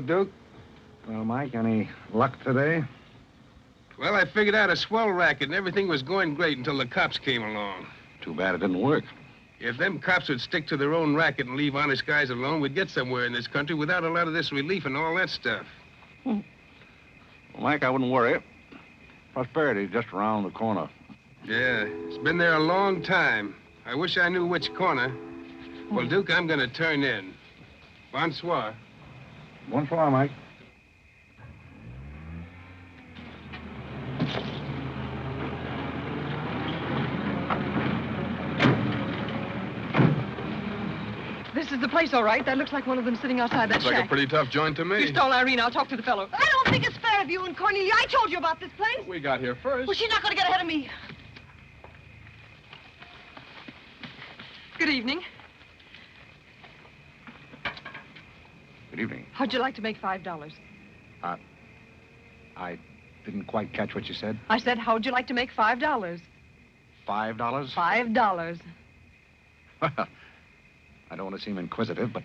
Duke. Well, Mike, any luck today? Well, I figured out a swell racket, and everything was going great until the cops came along. Too bad it didn't work. If them cops would stick to their own racket and leave honest guys alone, we'd get somewhere in this country without a lot of this relief and all that stuff. Well, Mike, I wouldn't worry. Prosperity's just around the corner. Yeah, it's been there a long time. I wish I knew which corner. Well, Duke, I'm going to turn in. Bonsoir. Bonsoir, Mike. This is the place, all right. That looks like one of them sitting outside that Looks like shack. a pretty tough joint to me. You stole Irene. I'll talk to the fellow. I don't think it's fair of you and Cornelia. I told you about this place. We got here first. Well, she's not going to get ahead of me. Good evening. Good evening. How'd you like to make $5? I didn't quite catch what you said. I said, how'd you like to make $5? $5? $5. Well, I don't want to seem inquisitive, but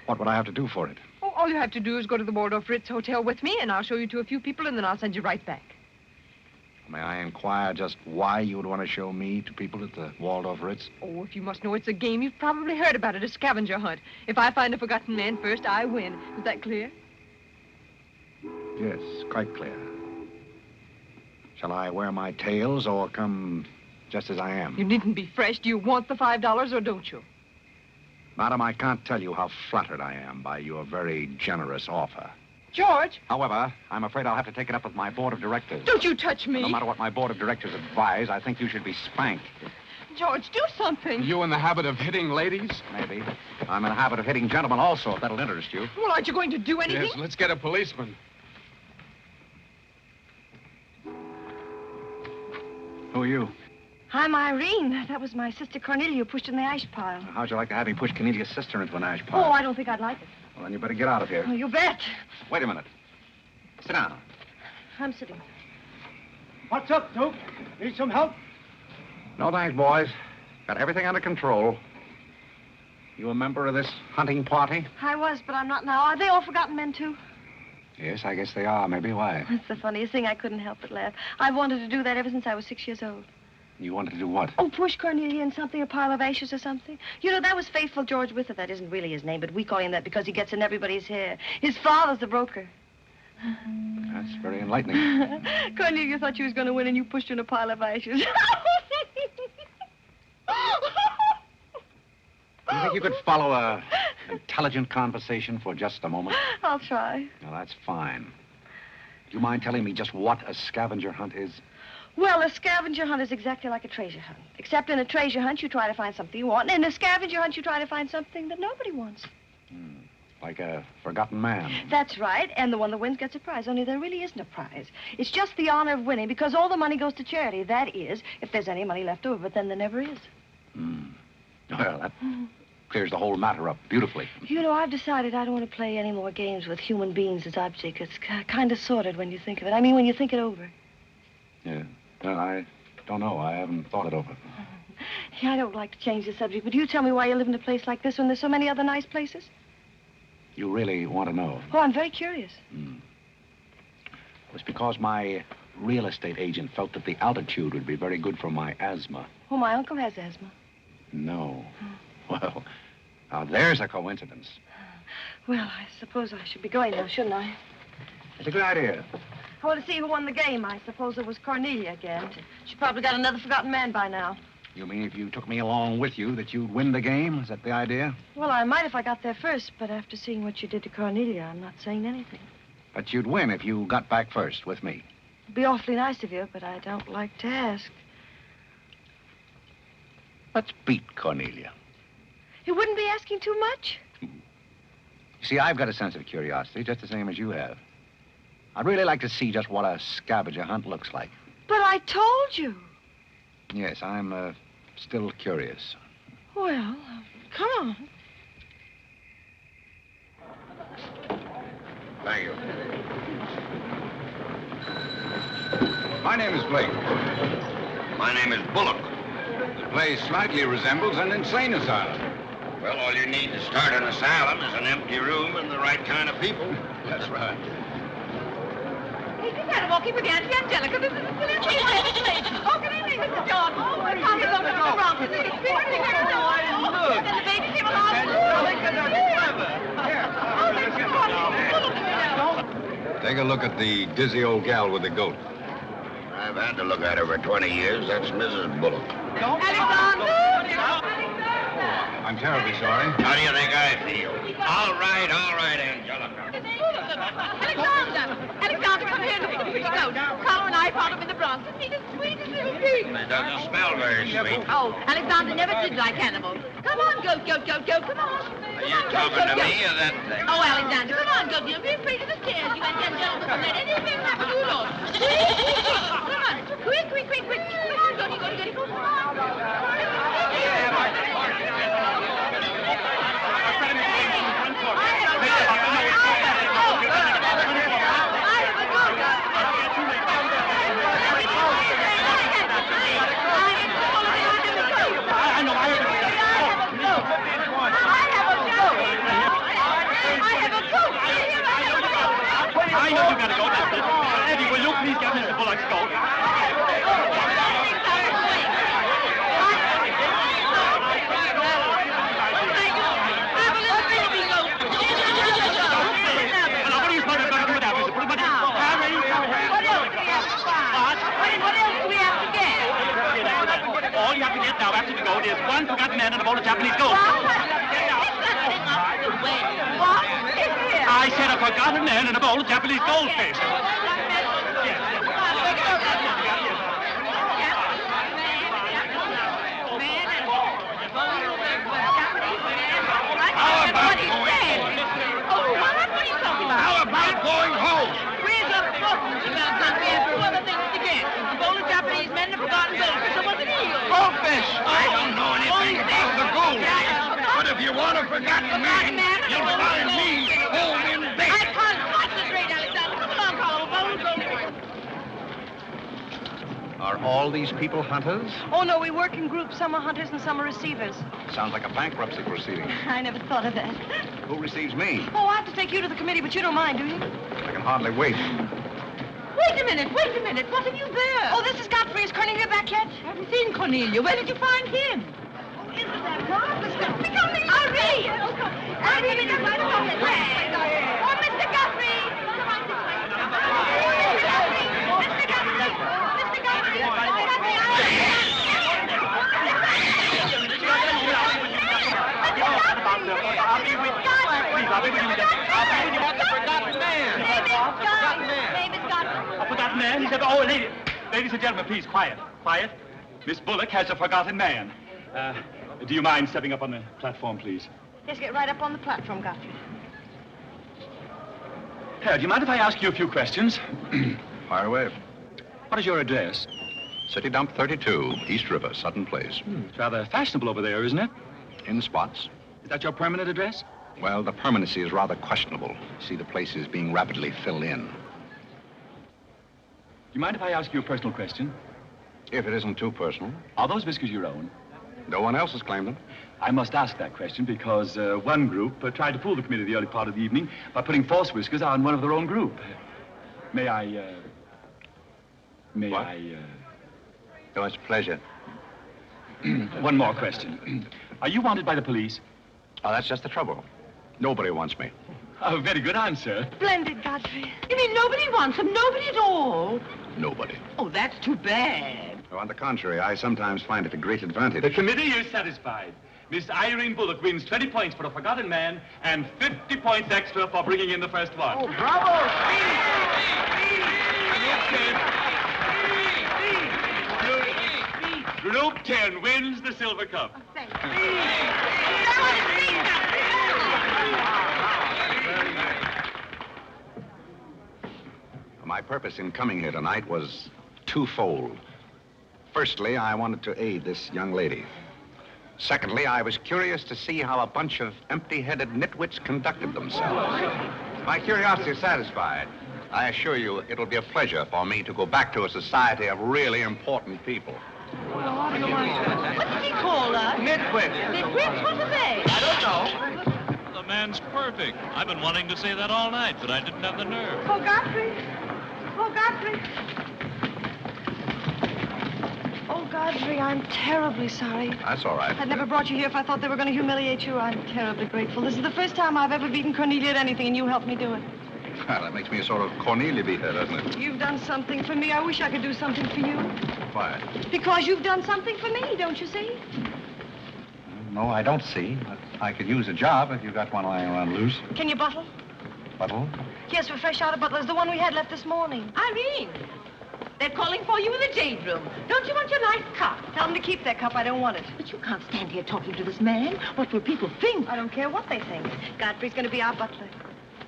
what would I have to do for it? Oh, all you have to do is go to the Waldorf Ritz Hotel with me, and I'll show you to a few people, and then I'll send you right back. May I inquire just why you would want to show me to people at the Waldorf Ritz? Oh, if you must know it's a game, you've probably heard about it, a scavenger hunt. If I find a forgotten man first, I win. Is that clear? Yes, quite clear. Shall I wear my tails or come just as I am? You needn't be fresh. Do you want the $5 or don't you? Madam, I can't tell you how flattered I am by your very generous offer. George! However, I'm afraid I'll have to take it up with my board of directors. Don't you touch me! No matter what my board of directors advise, I think you should be spanked. George, do something. You in the habit of hitting ladies? Maybe. I'm in the habit of hitting gentlemen also, if that'll interest you. Well, aren't you going to do anything? Yes, let's get a policeman. Who are you? I'm Irene. That was my sister Cornelia who pushed in the ash pile. How'd you like to have me push Cornelia's sister into an ash Oh, pile? I don't think I'd like it. Well, then you better get out of here. Oh, you bet. Wait a minute. Sit down. I'm sitting. What's up, Duke? Need some help? No thanks, boys. Got everything under control. You a member of this hunting party? I was, but I'm not now. Are they all forgotten men, too? Yes, I guess they are. Maybe. Why? That's the funniest thing. I couldn't help but laugh. I've wanted to do that ever since I was 6 years old. You wanted to do what? Oh, push Cornelia in something, a pile of ashes or something. You know, that was Faithful George Wither. That isn't really his name, but we call him that because he gets in everybody's hair. His father's the broker. That's very enlightening. Cornelia thought she was going to win, and you pushed her in a pile of ashes. Do you think you could follow an intelligent conversation for just a moment? I'll try. Well, that's fine. Do you mind telling me just what a scavenger hunt is? Well, a scavenger hunt is exactly like a treasure hunt. Except in a treasure hunt, you try to find something you want. And in a scavenger hunt, you try to find something that nobody wants. Like a forgotten man. That's right. And the one that wins gets a prize. Only there really isn't a prize. It's just the honor of winning because all the money goes to charity. That is, if there's any money left over. But then there never is. Well, that clears the whole matter up beautifully. You know, I've decided I don't want to play any more games with human beings as objects. It's kind of sordid when you think of it. I mean, when you think it over. Yeah. Well, I don't know. I haven't thought it over. Yeah, I don't like to change the subject, but you tell me why you live in a place like this when there's so many other nice places? You really want to know? Oh, I'm very curious. It was because my real estate agent felt that the altitude would be very good for my asthma. Oh, my uncle has asthma. No. Well, now there's a coincidence. Well, I suppose I should be going now, shouldn't I? It's a good idea. I want to see who won the game. I suppose it was Cornelia again. She probably got another forgotten man by now. You mean if you took me along with you that you'd win the game? Is that the idea? Well, I might if I got there first, but after seeing what you did to Cornelia, I'm not saying anything. But you'd win if you got back first with me. It'd be awfully nice of you, but I don't like to ask. Let's beat Cornelia. It wouldn't be asking too much. You see, I've got a sense of curiosity, just the same as you have. I'd really like to see just what a scavenger hunt looks like. But I told you. Yes, I'm still curious. Well, come on. Thank you. My name is Blake. My name is Bullock. The place slightly resembles an insane asylum. Well, all you need to start an asylum is an empty room and the right kind of people. That's right. Hey, just had a walking with Auntie Angelica. This is a silly thing. Oh, good evening, Mrs. John. Oh, my Tommy's over to the wrong. This is a big thing at the door. Oh, and the baby came along. Take a look at the dizzy old gal with the goat. I've had to look at her for 20 years. That's Mrs. Bullock. Alexander! I'm terribly sorry. How do you think I feel? All right, Angelica. Alexander, come here. Look at the pretty goat. Carlo and I found him in the Bronx. He's the sweetest little thing. It doesn't smell very sweet. Oh, Alexander never did like animals. Come on, goat, come on. Are you talking to me or that thing? Oh, Alexander, come on, goat. You'll be afraid of the stairs. You and Jen Gentlemen don't let anything happen to you, Lord. Come on. Quick. Come on, goat. Come I know you gotta go, Doctor. Eddie, will you please get Mr. Bullock's coat? All you have to get now after the goat is one forgotten man and a bowl of Japanese gold. I said a forgotten man and a bowl of Japanese goldfish. How about going home? Where's the buttons? We have two other things to get. A bowl of Japanese men and a forgotten goldfish. Someone's an eel. Goldfish! I don't know anything about the gold. But if you want a forgotten man, you'll find me home in bed. I can't concentrate, Alexander. Come along, Carlo. Bowl of goldfish. Are all these people hunters? Oh, no, we work in groups. Some are hunters and some are receivers. Sounds like a bankruptcy proceeding. I never thought of that. Who receives me? Oh, I have to take you to the committee, but you don't mind, do you? I can hardly wait. Wait a minute. What have you there? Oh, this is Godfrey. Is Cornelia back yet? I haven't seen Cornelia. Where did you find him? Oh, isn't that marvelous? Irene! Irene is right along the way. Oh, Mr. Godfrey! Mr. A forgotten man? He said, oh, ladies and gentlemen, please, quiet. Miss Bullock has a forgotten man. Do you mind stepping up on the platform, please? Yes, get right up on the platform, Godfrey. Do you mind if I ask you a few questions? Fire away. What is your address? City Dump 32, East River, Sutton Place. It's rather fashionable over there, isn't it? In spots. Is that your permanent address? Well, the permanency is rather questionable. See, the place is being rapidly filled in. Do you mind if I ask you a personal question? If it isn't too personal. Are those whiskers your own? No one else has claimed them. I must ask that question because one group tried to fool the committee the early part of the evening by putting false whiskers on one of their own group. May I... Oh, it's a pleasure. One more question. Are you wanted by the police? Oh, that's just the trouble. Nobody wants me. Oh, very good answer. Splendid, Godfrey. You mean nobody wants him? Nobody at all? Nobody. Oh, that's too bad. Oh, on the contrary, I sometimes find it a great advantage. The committee is satisfied. Miss Irene Bullock wins 20 points for a forgotten man and 50 points extra for bringing in the first one. Oh, bravo! Group 10 wins the silver cup. My purpose in coming here tonight was twofold. Firstly, I wanted to aid this young lady. Secondly, I was curious to see how a bunch of empty-headed nitwits conducted themselves. My curiosity is satisfied. I assure you it'll be a pleasure for me to go back to a society of really important people. What did he call us? Nitwits. Nitwits? What are they? I don't know. The man's perfect. I've been wanting to say that all night, but I didn't have the nerve. Oh, Godfrey. Oh, Godfrey. Oh, Godfrey, I'm terribly sorry. That's all right. I'd never brought you here if I thought they were going to humiliate you. I'm terribly grateful. This is the first time I've ever beaten Cornelia at anything, and you helped me do it. Well, that makes me a sort of Cornelia beater, doesn't it? You've done something for me. I wish I could do something for you. Why? Because you've done something for me, don't you see? No, I don't see. But I could use a job if you got one lying around loose. Can you buttle? Buttle? Yes, we're fresh out of Butler's, the one we had left this morning. Irene, they're calling for you in the jade room. Don't you want your nice cup? Tell them to keep their cup. I don't want it. But you can't stand here talking to this man. What will people think? I don't care what they think. Godfrey's going to be our butler.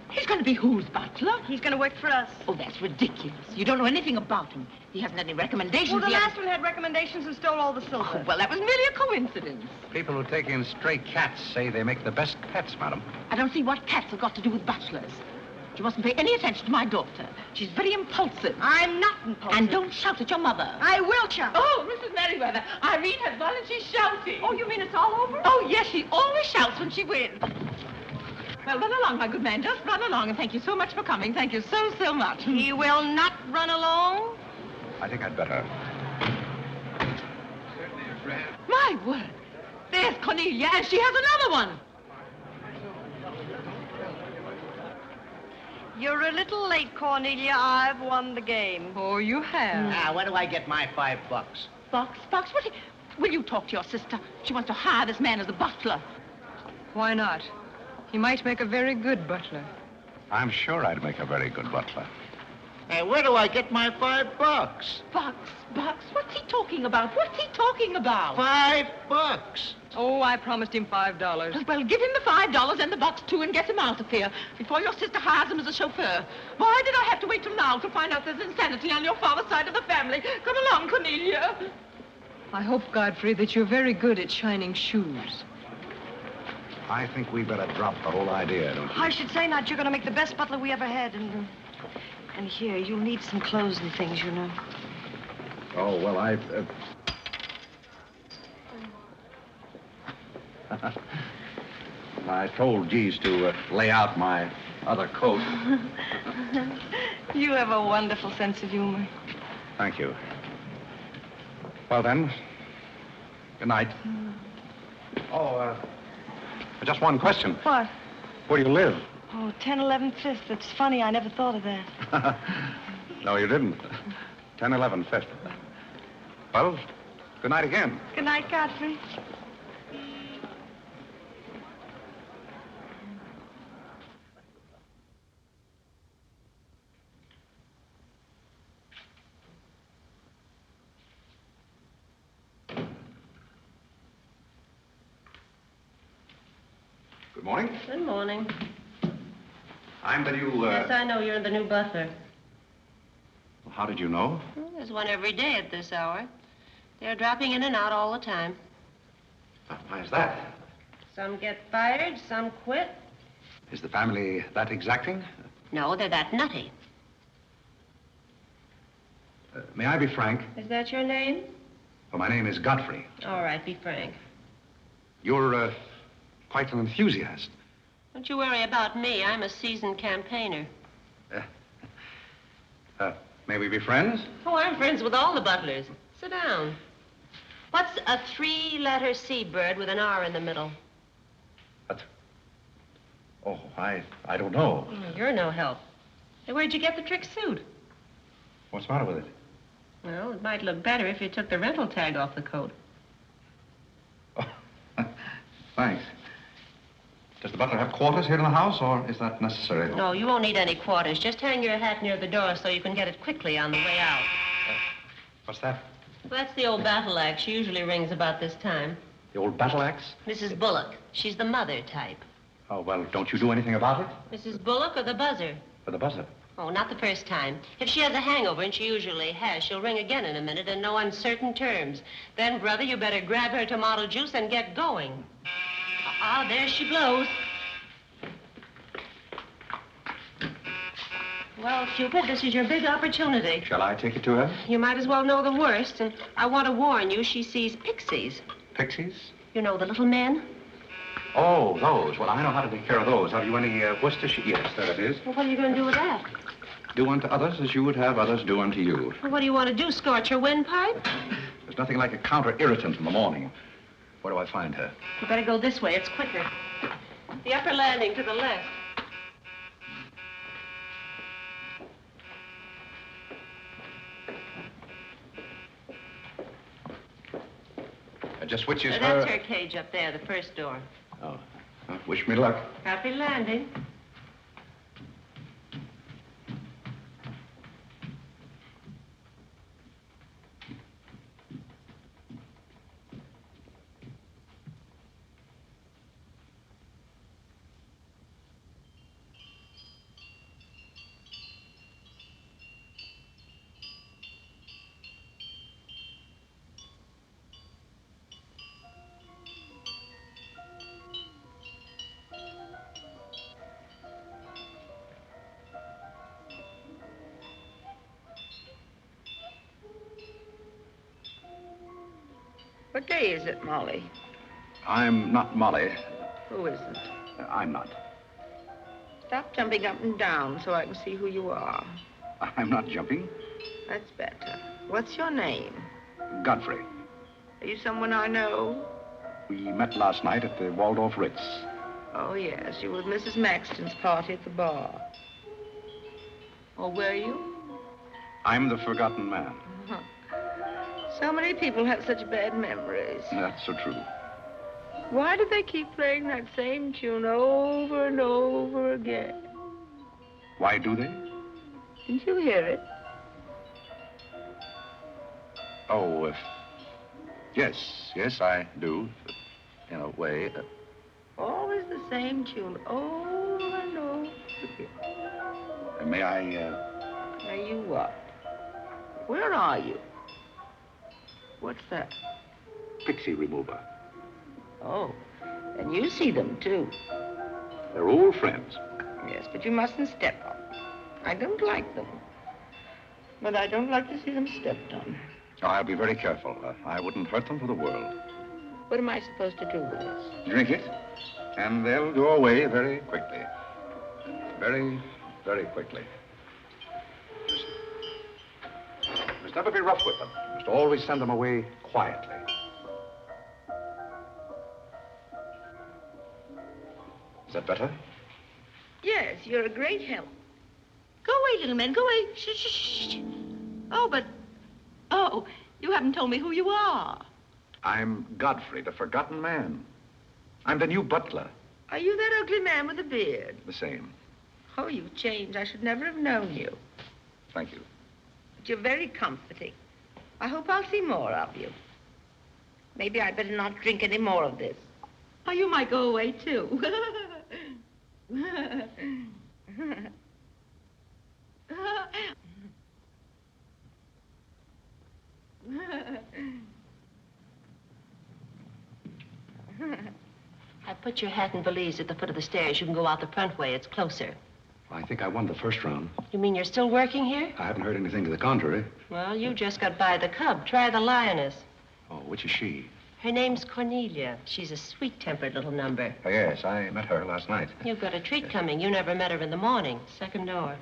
He's going to be whose butler? He's going to work for us. Oh, that's ridiculous. You don't know anything about him. He hasn't any recommendations. Well, the yet. last one had recommendations and stole all the silver. Oh, well, that was merely a coincidence. People who take in stray cats say they make the best pets, madam. I don't see what cats have got to do with butlers. You mustn't pay any attention to my daughter. She's very impulsive. I'm not impulsive. And don't shout at your mother. I will shout. Oh, Mrs. Merriweather, Irene has won and she's shouting. Oh, you mean it's all over? Oh, yes, she always shouts when she wins. Well, run along, my good man. Just run along, and thank you so much for coming. Thank you so, so much. He will not run along. I think I'd better. My word. There's Cornelia, and she has another one. You're a little late, Cornelia. I've won the game. Oh, you have. Now, where do I get my $5? Box? What? Will you talk to your sister? She wants to hire this man as a butler. Why not? He might make a very good butler. I'm sure I'd make a very good butler. Hey, where do I get my $5? Box? What's he talking about? $5? Oh, I promised him $5. Well, give him the $5 and the box, too, and get him out of here before your sister hires him as a chauffeur. Why did I have to wait till now to find out there's insanity on your father's side of the family? Come along, Cornelia. I hope, Godfrey, that you're very good at shining shoes. I think we better drop the whole idea, don't you? I should say not. You're going to make the best butler we ever had. And here, you'll need some clothes and things, you know. Oh, well, I told Jeeves to lay out my other coat. You have a wonderful sense of humor. Thank you. Well, then, good night. Oh, just one question. What? Where do you live? Oh, 1011 Fifth. It's funny. I never thought of that. No, you didn't. 1011 Fifth. Well, good night again. Good night, Godfrey. Good morning. Good morning. I'm the new, Yes, I know you're the new butler. How did you know? Well, there's one every day at this hour. They're dropping in and out all the time. Why is that? Some get fired, some quit. Is the family that exacting? No, they're that nutty. May I be frank? Is that your name? Well, my name is Godfrey. All right, be frank. You're, quite an enthusiast. Don't you worry about me. I'm a seasoned campaigner. May we be friends? Oh, I'm friends with all the butlers. Sit down. What's a three-letter seabird with an R in the middle? Oh, I don't know. Oh, you're no help. Hey, where'd you get the trick suit? What's the matter with it? Well, it might look better if you took the rental tag off the coat. Oh, thanks. Does the butler have quarters here in the house, or is that necessary? No, you won't need any quarters. Just hang your hat near the door so you can get it quickly on the way out. What's that? Well, that's the old battle axe. She usually rings about this time. The old battle axe? Mrs. Bullock. She's the mother type. Oh, well, don't you do anything about it? Mrs. Bullock or the buzzer? For the buzzer. Oh, not the first time. If she has a hangover, and she usually has, she'll ring again in a minute in no uncertain terms. Then, brother, you better grab her tomato juice and get going. There she blows. Well, Cupid, this is your big opportunity. Shall I take it to her? You might as well know the worst, and I want to warn you, she sees pixies. Pixies? You know, the little men? Oh, those. Well, I know how to take care of those. Have you any Worcestershire? Yes, there it is. Well, what are you going to do with that? Do unto others as you would have others do unto you. Well, what do you want to do, scorch her windpipe? There's nothing like a counter-irritant in the morning. Where do I find her? You better go this way. It's quicker. The upper landing to the left. Just which is her... That's her cage up there, the first door. Oh. Wish me luck. Happy landing. What day is it, Molly? I'm not Molly. Who isn't? I'm not. Stop jumping up and down so I can see who you are. I'm not jumping. That's better. What's your name? Godfrey. Are you someone I know? We met last night at the Waldorf Ritz. Oh, yes. You were with Mrs. Maxton's party at the bar. Or were you? I'm the forgotten man. So many people have such bad memories. That's so true. Why do they keep playing that same tune over and over again? Why do they? Didn't you hear it? Oh, yes, I do. In a way. Always the same tune, over and over again. May I, May you what? Where are you? What's that? Pixie remover. Oh, and you see them, too. They're old friends. Yes, but you mustn't step on them. I don't like them. But I don't like to see them stepped on. Oh, I'll be very careful. I wouldn't hurt them for the world. What am I supposed to do with this? Drink it, and they'll go away very quickly. Very, very quickly. Must never be rough with them. Must always send them away quietly. Is that better? Yes, you're a great help. Go away, little man, go away. Shh, shh, shh. Oh, but... Oh, you haven't told me who you are. I'm Godfrey, the forgotten man. I'm the new butler. Are you that ugly man with the beard? The same. Oh, you've changed. I should never have known you. Thank you. But you're very comforting. I hope I'll see more of you. Maybe I'd better not drink any more of this. Oh, you might go away, too. I put your hat and valise at the foot of the stairs. You can go out the front way. It's closer. I think I won the first round. You mean you're still working here? I haven't heard anything to the contrary. Well, you just got by the cub. Try the lioness. Oh, which is she? Her name's Cornelia. She's a sweet-tempered little number. Oh, yes, I met her last night. You've got a treat coming. You never met her in the morning. Second door.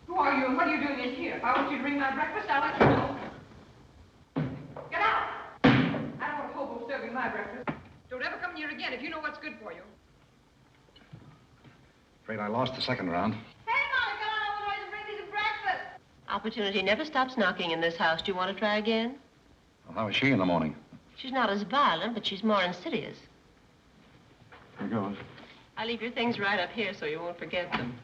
Who are you and what are you doing in here? If I want you to bring my breakfast, I'll let you know. Get out! I don't want a hobo serving my breakfast. Don't ever come near again if you know what's good for you. Afraid I lost the second round. Hey, Molly, come on over and bring me some breakfast. Opportunity never stops knocking in this house. Do you want to try again? Well, how was she in the morning? She's not as violent, but she's more insidious. Here goes. I leave your things right up here so you won't forget them.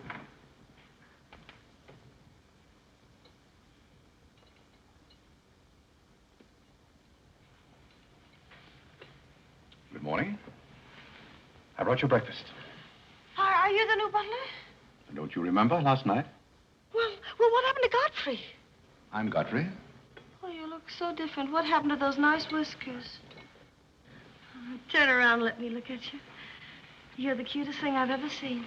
Good morning. I brought you breakfast. Are you the new butler? Don't you remember last night? Well, what happened to Godfrey? I'm Godfrey. Oh, you look so different. What happened to those nice whiskers? Turn around and let me look at you. You're the cutest thing I've ever seen.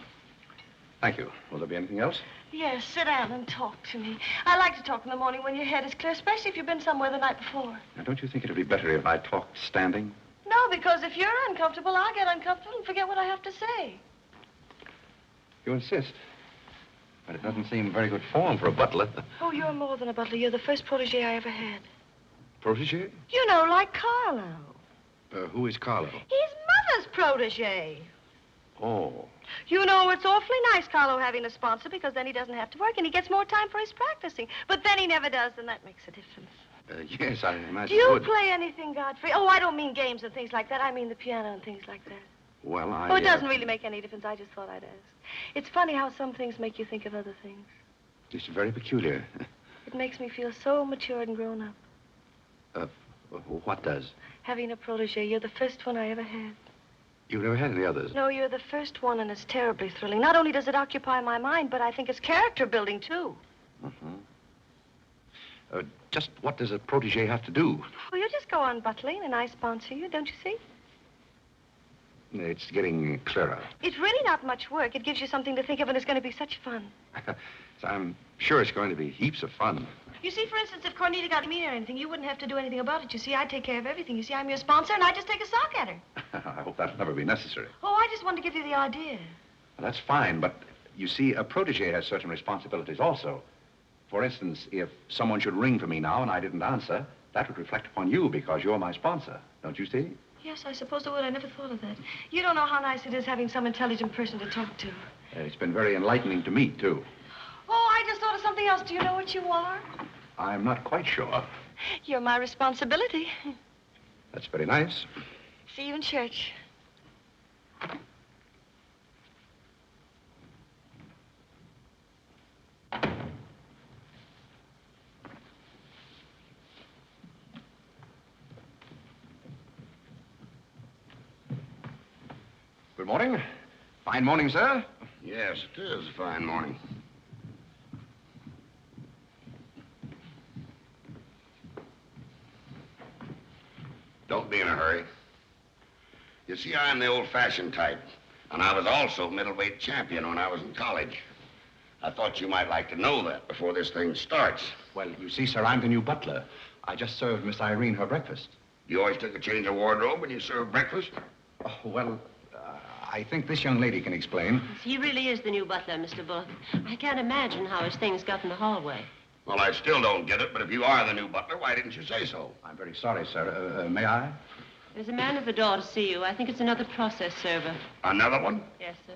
Thank you. Will there be anything else? Yes, sit down and talk to me. I like to talk in the morning when your head is clear, especially if you've been somewhere the night before. Now, don't you think it would be better if I talked standing? No, because if you're uncomfortable, I'll get uncomfortable and forget what I have to say. You insist. But it doesn't seem very good form for a butler. Oh, you're more than a butler. You're the first protege I ever had. Protege? You know, like Carlo. Who is Carlo? He's Mother's protege. Oh. You know, it's awfully nice, Carlo, having a sponsor, because then he doesn't have to work and he gets more time for his practicing. But then he never does, and that makes a difference. Yes, I imagine Do you it would. play anything, Godfrey? Oh, I don't mean games and things like that. I mean the piano and things like that. Well, Oh, it doesn't really make any difference. I just thought I'd ask. It's funny how some things make you think of other things. It's very peculiar. It makes me feel so matured and grown up. What does? Having a protege. You're the first one I ever had. You've never had any others? No, you're the first one, and it's terribly thrilling. Not only does it occupy my mind, but I think it's character building, too. Just what does a protege have to do? Well, you just go on butling, and I sponsor you, don't you see? It's getting clearer. It's really not much work. It gives you something to think of, and it's going to be such fun. So I'm sure it's going to be heaps of fun. You see, for instance, if Cornelia got mean or anything, you wouldn't have to do anything about it. You see, I take care of everything. You see, I'm your sponsor, and I just take a sock at her. I hope that'll never be necessary. Oh, I just wanted to give you the idea. Well, that's fine, but you see, a protege has certain responsibilities also. For instance, if someone should ring for me now and I didn't answer, that would reflect upon you because you're my sponsor. Don't you see? Yes, I suppose it would. I never thought of that. You don't know how nice it is having some intelligent person to talk to. It's been very enlightening to me, too. Oh, I just thought of something else. Do you know what you are? I'm not quite sure. You're my responsibility. That's very nice. See you in church. Good morning. Fine morning, sir. Yes, it is a fine morning. Don't be in a hurry. You see, I'm the old-fashioned type, and I was also middleweight champion when I was in college. I thought you might like to know that before this thing starts. Well, you see, sir, I'm the new butler. I just served Miss Irene her breakfast. You always took a change of wardrobe when you served breakfast? Oh, well, I think this young lady can explain. He really is the new butler, Mr. Bullock. I can't imagine how his things got in the hallway. Well, I still don't get it, but if you are the new butler, why didn't you say so? I'm very sorry, sir. May I? There's a man at the door to see you. I think it's another process server. Another one? Yes, sir.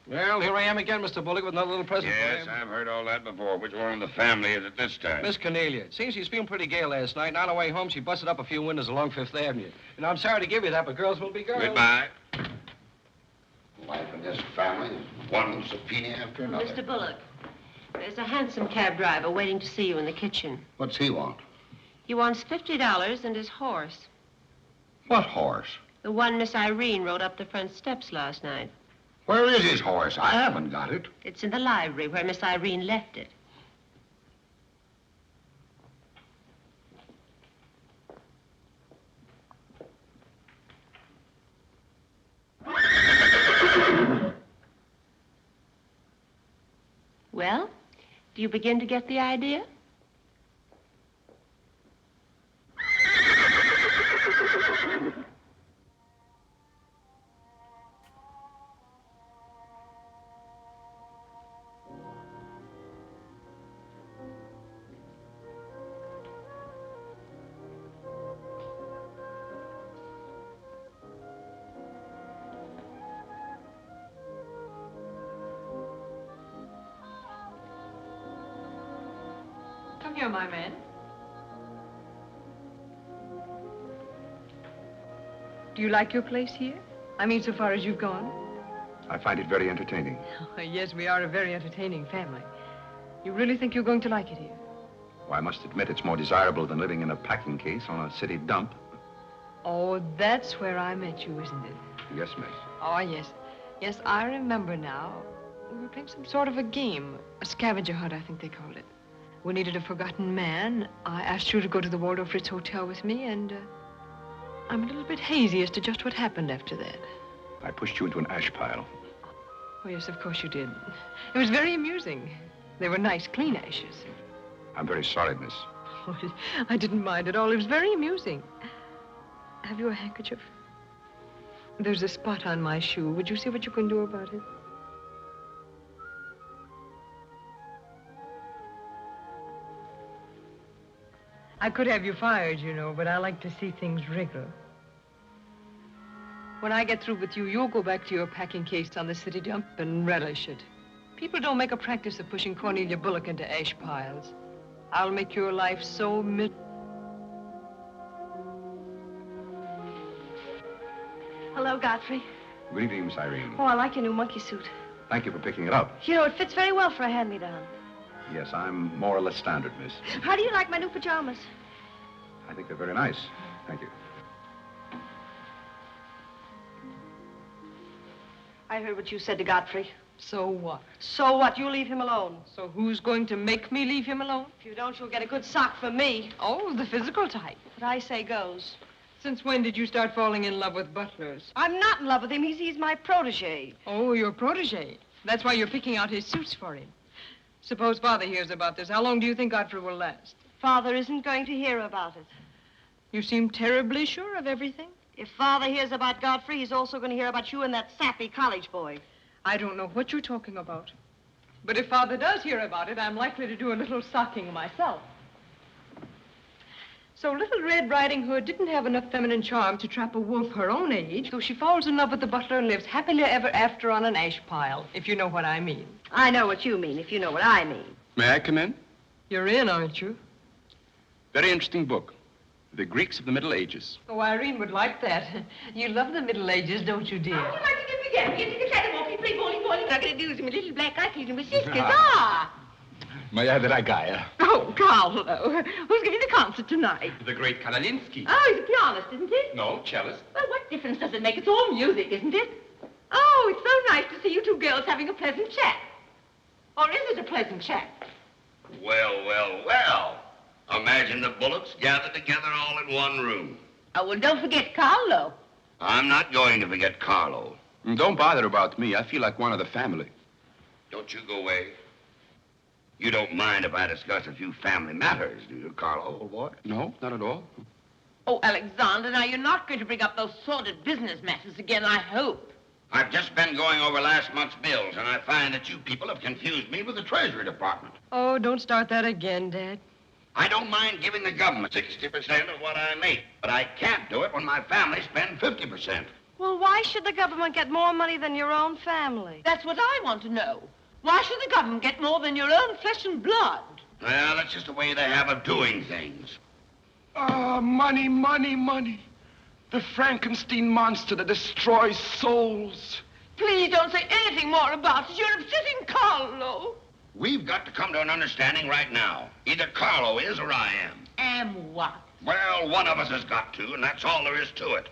Well, here I am again, Mr. Bullock, with another little present for Yes, you. I've heard all that before. Which one of the family is it this time? Miss Cornelia. It seems she's feeling pretty gay last night, and on her way home, she busted up a few windows along Fifth Avenue. And I'm sorry to give you that, but girls will be girls. Goodbye. Life in this family is one subpoena after another. Mr. Bullock, there's a hansom cab driver waiting to see you in the kitchen. What's he want? He wants $50 and his horse. What horse? The one Miss Irene rode up the front steps last night. Where is his horse? I haven't got it. It's in the library where Miss Irene left it. Well, do you begin to get the idea? Come here, my man. Do you like your place here? I mean, so far as you've gone? I find it very entertaining. Oh, yes, we are a very entertaining family. You really think you're going to like it here? Well, I must admit it's more desirable than living in a packing case on a city dump. Oh, that's where I met you, isn't it? Yes, miss. Oh, yes. Yes, I remember now. We were playing some sort of a game. A scavenger hunt, I think they called it. We needed a forgotten man. I asked you to go to the Waldorf Ritz Hotel with me, and I'm a little bit hazy as to just what happened after that. I pushed you into an ash pile. Oh, yes, of course you did. It was very amusing. They were nice, clean ashes. I'm very sorry, miss. Oh, I didn't mind at all. It was very amusing. Have you a handkerchief? There's a spot on my shoe. Would you see what you can do about it? I could have you fired, you know, but I like to see things wriggle. When I get through with you, you'll go back to your packing case on the city dump and relish it. People don't make a practice of pushing Cornelia Bullock into ash piles. I'll make your life so Hello, Godfrey. Good evening, Miss Irene. Oh, I like your new monkey suit. Thank you for picking it up. You know, it fits very well for a hand-me-down. Yes, I'm more or less standard, miss. How do you like my new pajamas? I think they're very nice. Thank you. I heard what you said to Godfrey. So what? So what? You leave him alone. So who's going to make me leave him alone? If you don't, you'll get a good sock from me. Oh, the physical type. What I say goes. Since when did you start falling in love with butlers? I'm not in love with him. He's my protege. Oh, your protege. That's why you're picking out his suits for him. Suppose Father hears about this. How long do you think Godfrey will last? Father isn't going to hear about it. You seem terribly sure of everything. If Father hears about Godfrey, he's also going to hear about you and that sappy college boy. I don't know what you're talking about. But if Father does hear about it, I'm likely to do a little socking myself. So Little Red Riding Hood didn't have enough feminine charm to trap a wolf her own age, so she falls in love with the butler and lives happily ever after on an ash pile, if you know what I mean. I know what you mean, if you know what I mean. May I come in? You're in, aren't you? Very interesting book. The Greeks of the Middle Ages. Oh, Irene would like that. You love the Middle Ages, don't you, dear? Oh, you like to get began. Get to the catwalk, play bowling. I'm going to do some little black eye feeding with sisters. May I have that guy? Oh, Carlo. Who's giving the concert tonight? The great Karolinsky. Oh, he's a pianist, isn't he? No, cellist. Well, what difference does it make? It's all music, isn't it? Oh, it's so nice to see you two girls having a pleasant chat. Or is it a pleasant chat? Well, well, well. Imagine the Bullocks gathered together all in one room. Oh, well, don't forget Carlo. I'm not going to forget Carlo. Don't bother about me. I feel like one of the family. Don't you go away. You don't mind if I discuss a few family matters, do you, Carlo, old boy? No, not at all. Oh, Alexander, now you're not going to bring up those sordid business matters again, I hope. I've just been going over last month's bills, and I find that you people have confused me with the Treasury Department. Oh, don't start that again, Dad. I don't mind giving the government 60% of what I make, but I can't do it when my family spends 50%. Well, why should the government get more money than your own family? That's what I want to know. Why should the government get more than your own flesh and blood? Well, that's just the way they have of doing things. Ah, money, money, money. The Frankenstein monster that destroys souls. Please don't say anything more about it. You're upsetting Carlo. We've got to come to an understanding right now. Either Carlo is or I am. Am what? Well, one of us has got to, and that's all there is to it.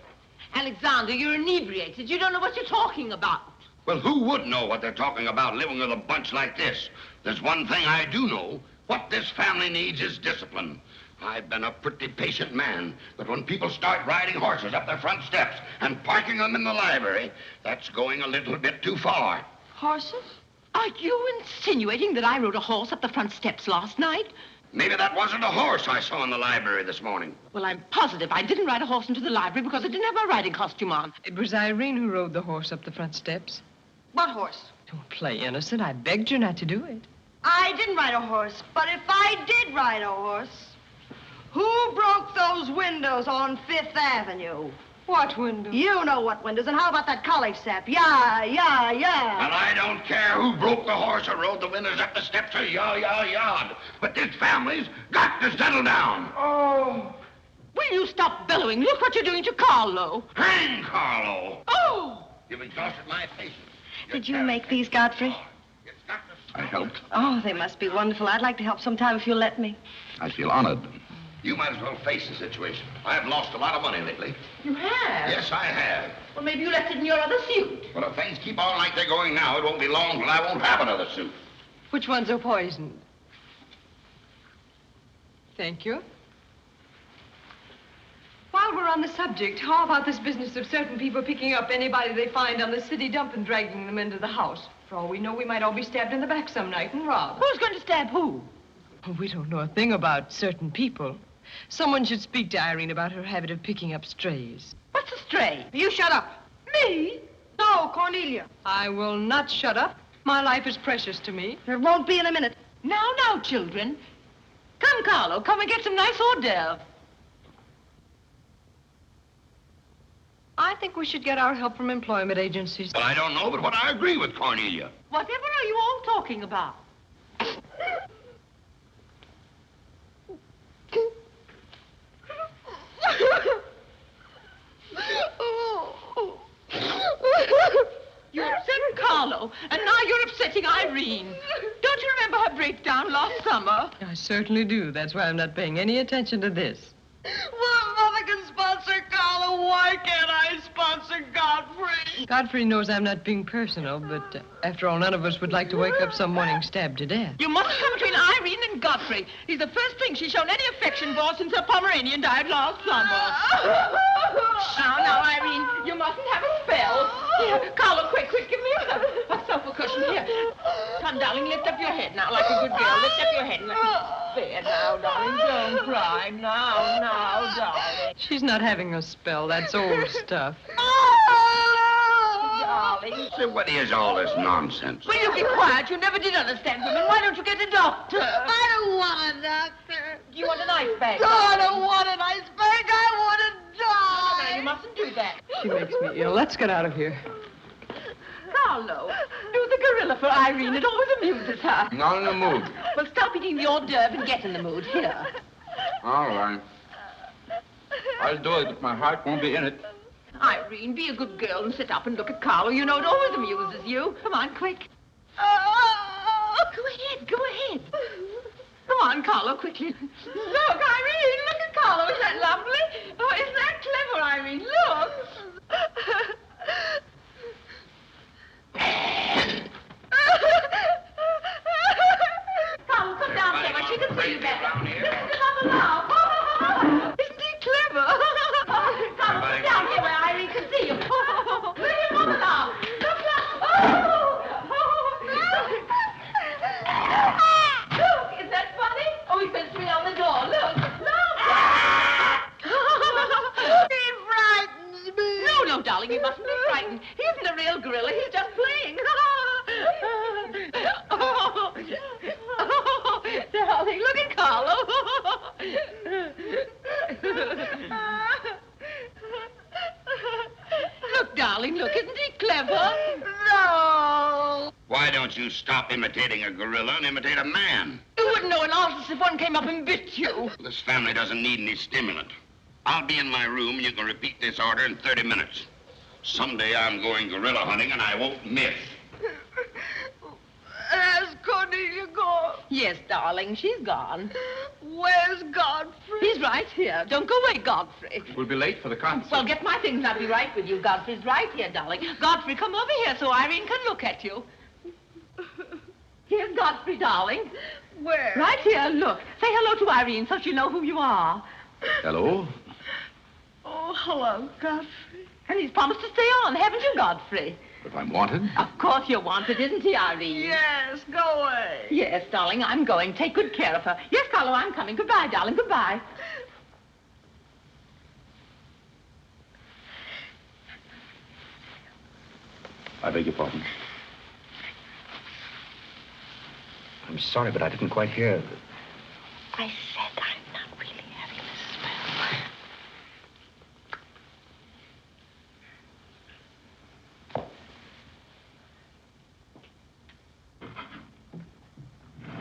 Alexander, you're inebriated. You don't know what you're talking about. Well, who would know what they're talking about living with a bunch like this? There's one thing I do know. What this family needs is discipline. I've been a pretty patient man, but when people start riding horses up their front steps and parking them in the library, that's going a little bit too far. Horses? Are you insinuating that I rode a horse up the front steps last night? Maybe that wasn't a horse I saw in the library this morning. Well, I'm positive I didn't ride a horse into the library because I didn't have my riding costume on. It was Irene who rode the horse up the front steps. What horse? Don't play innocent. I begged you not to do it. I didn't ride a horse, but if I did ride a horse, who broke those windows on Fifth Avenue? What windows? You know what windows, and how about that college sap? Yeah. Well, I don't care who broke the horse or rode the windows up the steps or yard. But this family's got to settle down. Oh. Will you stop bellowing? Look what you're doing to Carlo. Hang Carlo. Oh! You've exhausted my patience. Did you make these, Godfrey? I helped. Oh, they must be wonderful. I'd like to help sometime if you'll let me. I feel honored. You might as well face the situation. I've lost a lot of money lately. You have? Yes, I have. Well, maybe you left it in your other suit. Well, if things keep on like they're going now, it won't be long till I won't have another suit. Which ones are poisoned? Thank you. While we're on the subject, how about this business of certain people picking up anybody they find on the city dump and dragging them into the house? For all we know, we might all be stabbed in the back some night and robbed. Who's going to stab who? We don't know a thing about certain people. Someone should speak to Irene about her habit of picking up strays. What's a stray? You shut up. Me? No, Cornelia. I will not shut up. My life is precious to me. There won't be in a minute. Now, children. Come, Carlo, come and get some nice hors d'oeuvre. I think we should get our help from employment agencies. Well, I don't know, but what I agree with Cornelia. Whatever are you all talking about? You upset Carlo, and now you're upsetting Irene. Don't you remember her breakdown last summer? I certainly do. That's why I'm not paying any attention to this. Well, Mother can sponsor Carla. Why can't I sponsor Godfrey? Godfrey knows I'm not being personal, but after all, none of us would like to wake up some morning stabbed to death. You mustn't come between Irene and Godfrey. He's the first thing she's shown any affection for since her Pomeranian died last summer. Now, Irene, you mustn't have a spell. Here, Carlo, quick, give me a sofa cushion here. Come, darling, lift up your head now, like a good girl. Lift up your head and let me there now, darling. Don't cry. Now, darling. She's not having a spell. That's old stuff. Darling. So what is all this nonsense? Will you be quiet? You never did understand women. Why don't you get a doctor? I don't want a doctor. Do you want an ice bag? No, I don't want an ice bag. I want to die. No, you mustn't do that. She makes me ill. Let's get out of here. Carlo, do the gorilla for Irene. It always amuses her. Not in the mood. Well, stop eating the hors d'oeuvre and get in the mood. Here. All right. I'll do it, but my heart won't be in it. Irene, be a good girl and sit up and look at Carlo. You know it always amuses you. Come on, quick. Go ahead. Come on, Carlo, quickly. Look, Irene, look at Carlo. Isn't that lovely? Oh, isn't that clever, Irene? Look. Carlo, come down here. She can see you better. Listen to Mother now. Isn't he clever? Carlo, come down here where Irene can see you. Look at Mother now. Look. Look, is that funny? Oh, he fits me on the door. Look. He frightens me. No, darling, you mustn't be frightened. He isn't a real gorilla. He's just playing. Darling, look at Carlo. Look, darling, look. Isn't he clever? No. Why don't you stop imitating a gorilla and imitate a man? You wouldn't know an artist if one came up and bit you. This family doesn't need any stimulant. I'll be in my room, and you can repeat this order in 30 minutes. Someday I'm going gorilla hunting, and I won't miss. Has Cornelia gone? Yes, darling, she's gone. Where's Godfrey? He's right here. Don't go away, Godfrey. We'll be late for the concert. Well, get my things and I'll be right with you. Godfrey's right here, darling. Godfrey, come over here so Irene can look at you. Here's Godfrey, darling. Where? Right here, look. Say hello to Irene so she'll know who you are. Hello? Oh, hello, Godfrey. And he's promised to stay on, haven't you, Godfrey? If I'm wanted? Of course you're wanted, isn't he, Irene? Yes, go away. Yes, darling, I'm going. Take good care of her. Yes, Carlo, I'm coming. Goodbye, darling. Goodbye. I beg your pardon. I'm sorry, but I didn't quite hear. I said I'm not really having this spell.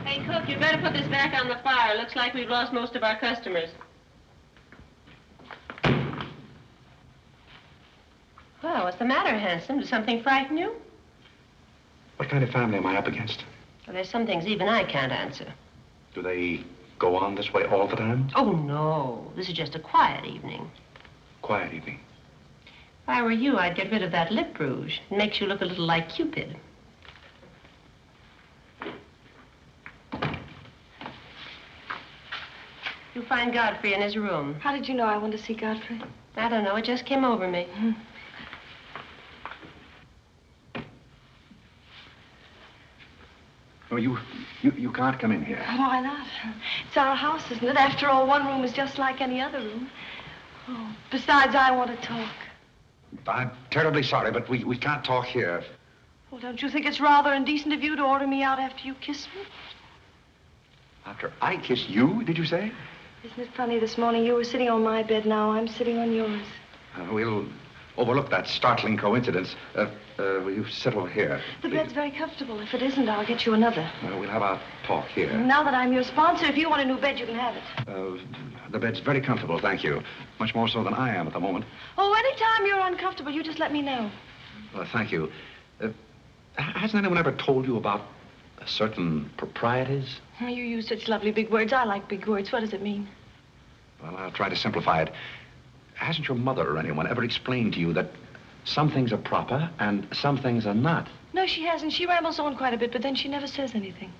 Hey, cook, you better put this back on the fire. Looks like we've lost most of our customers. Well, what's the matter, handsome? Does something frighten you? What kind of family am I up against? Well, there's some things even I can't answer. Do they go on this way all the time? Oh, no. This is just a quiet evening. Quiet evening. If I were you, I'd get rid of that lip rouge. It makes you look a little like Cupid. You'll find Godfrey in his room. How did you know I wanted to see Godfrey? I don't know. It just came over me. Oh, you can't come in here. Why not? It's our house, isn't it? After all, one room is just like any other room. Oh, besides, I want to talk. I'm terribly sorry, but we can't talk here. Well, don't you think it's rather indecent of you to order me out after you kiss me? After I kiss you, did you say? Isn't it funny, this morning you were sitting on my bed, now I'm sitting on yours. We'll overlook that startling coincidence. Will you sit over here? The bed's very comfortable. If it isn't, I'll get you another. We'll have our talk here. Now that I'm your sponsor, if you want a new bed, you can have it. The bed's very comfortable, thank you. Much more so than I am at the moment. Oh, anytime you're uncomfortable, you just let me know. Thank you. Hasn't anyone ever told you about certain proprieties? Oh, you use such lovely big words. I like big words. What does it mean? Well, I'll try to simplify it. Hasn't your mother or anyone ever explained to you that some things are proper and some things are not? No, she hasn't. She rambles on quite a bit, but then she never says anything.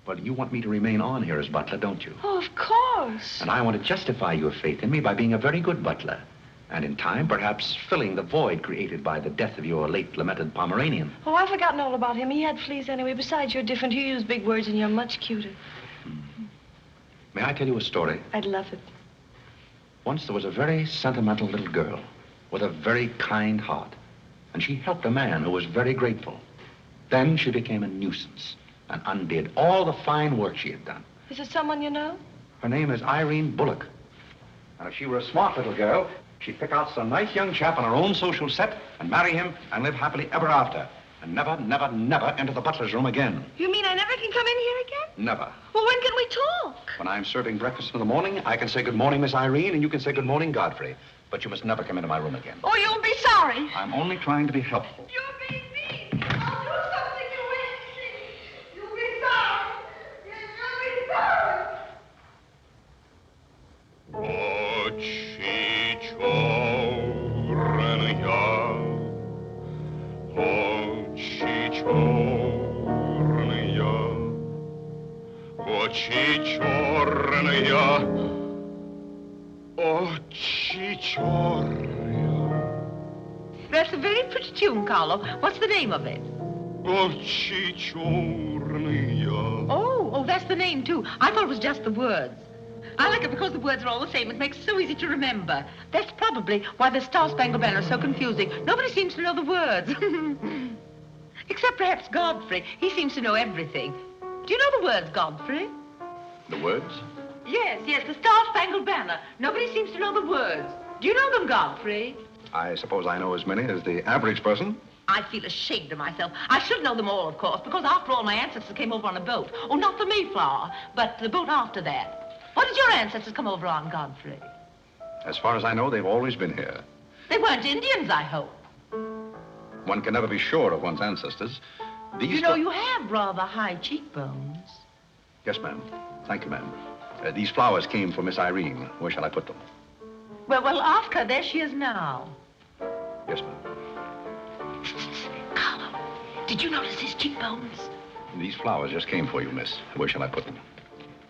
Well, you want me to remain on here as butler, don't you? Oh, of course. And I want to justify your faith in me by being a very good butler. And in time, perhaps filling the void created by the death of your late lamented Pomeranian. Oh, I've forgotten all about him. He had fleas anyway. Besides, you're different. You use big words and you're much cuter. May I tell you a story? I'd love it. Once there was a very sentimental little girl with a very kind heart. And she helped a man who was very grateful. Then she became a nuisance and undid all the fine work she had done. Is it someone you know? Her name is Irene Bullock. And if she were a smart little girl, she'd pick out some nice young chap on her own social set and marry him and live happily ever after. And never, never, never enter the butler's room again. You mean I never can come in here again? Never. Well, when can we talk? When I'm serving breakfast in the morning, I can say good morning, Miss Irene, and you can say good morning, Godfrey. But you must never come into my room again. Oh, you'll be sorry. I'm only trying to be helpful. You're being mean. I'll do something you won't see. You'll be sorry. You'll be sorry. Очи черные, очи черные. That's a very pretty tune, Carlo. What's the name of it? Очи черные. Oh, that's the name, too. I thought it was just the words. I like it because the words are all the same. It makes it so easy to remember. That's probably why the Star Spangled Banner is so confusing. Nobody seems to know the words. Except perhaps Godfrey. He seems to know everything. Do you know the words, Godfrey? The words? Yes, the Star Spangled Banner. Nobody seems to know the words. Do you know them, Godfrey? I suppose I know as many as the average person. I feel ashamed of myself. I should know them all, of course, because after all, my ancestors came over on a boat. Oh, not the Mayflower, but the boat after that. What did your ancestors come over on, Godfrey? As far as I know, they've always been here. They weren't Indians, I hope. One can never be sure of one's ancestors. You know, you have rather high cheekbones. Yes, ma'am. Thank you, ma'am. These flowers came for Miss Irene. Where shall I put them? Well, ask her. There she is now. Yes, ma'am. Carlo, did you notice his cheekbones? These flowers just came for you, miss. Where shall I put them?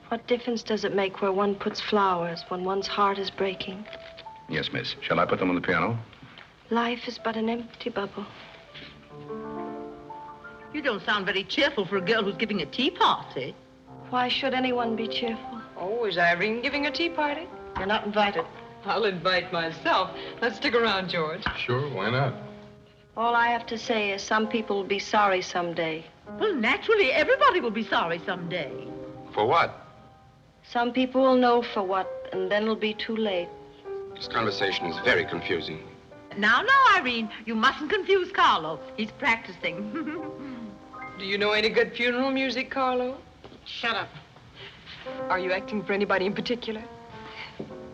What difference does it make where one puts flowers when one's heart is breaking? Yes, miss. Shall I put them on the piano? Life is but an empty bubble. You don't sound very cheerful for a girl who's giving a tea party. Why should anyone be cheerful? Oh, is Irene giving a tea party? You're not invited. I'll invite myself. Let's stick around, George. Sure, why not? All I have to say is some people will be sorry someday. Well, naturally, everybody will be sorry someday. For what? Some people will know for what, and then it'll be too late. This conversation is very confusing. Now, Irene, you mustn't confuse Carlo. He's practicing. Do you know any good funeral music, Carlo? Shut up. Are you acting for anybody in particular?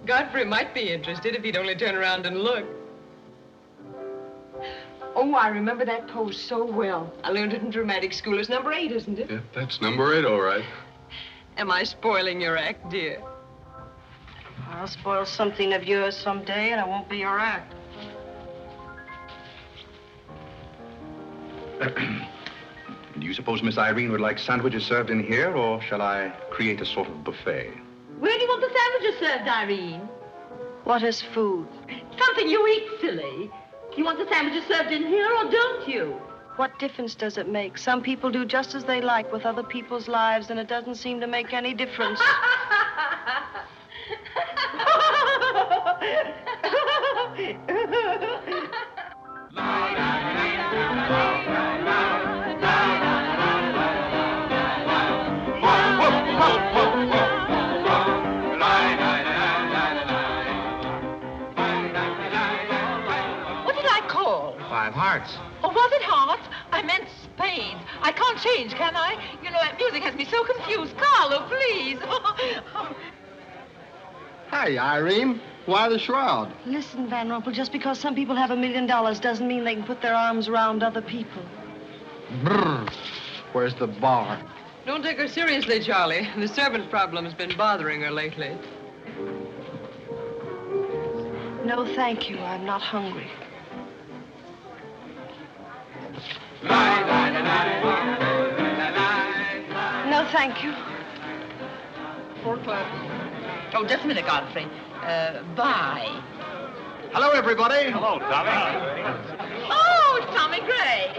Godfrey might be interested if he'd only turn around and look. Oh, I remember that pose so well. I learned it in dramatic school. It's number 8, isn't it? Yeah, that's number 8, all right. Am I spoiling your act, dear? I'll spoil something of yours someday, and it won't be your act. Do you suppose Miss Irene would like sandwiches served in here, or shall I create a sort of buffet? Where do you want the sandwiches served, Irene? What is food? Something you eat, silly. You want the sandwiches served in here, or don't you? What difference does it make? Some people do just as they like with other people's lives, and it doesn't seem to make any difference. What did I call? 5 hearts. Oh, was it hearts? I meant spades. I can't change, can I? You know, that music has me so confused. Carlo, please. Hey, Irene. Why the shroud? Listen, Van Rumpel, just because some people have $1 million doesn't mean they can put their arms around other people. Brr. Where's the bar? Don't take her seriously, Charlie. The servant problem's been bothering her lately. No, thank you. I'm not hungry. No, thank you. 4 o'clock. Oh, just a minute, Godfrey. Bye. Hello, everybody. Hello, Tommy. Oh, it's Tommy Gray.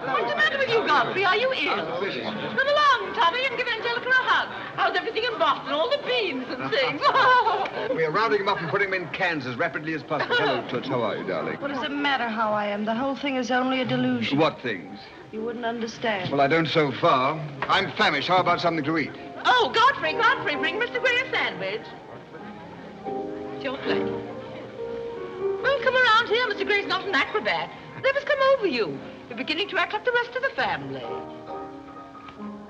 What's the matter with you, Godfrey? Are you ill? Come along, Tommy, and give Angelica a hug. How's everything in Boston? All the beans and things. We are rounding them up and putting them in cans as rapidly as possible. Hello, Toots. How are you, darling? What does it matter how I am? The whole thing is only a delusion. What things? You wouldn't understand. Well, I don't so far. I'm famished. How about something to eat? Oh, Godfrey, bring Mr. Gray a sandwich. It's your plate. Well, come around here. Mr. Gray's not an acrobat. Whatever's come over you? You're beginning to act like the rest of the family.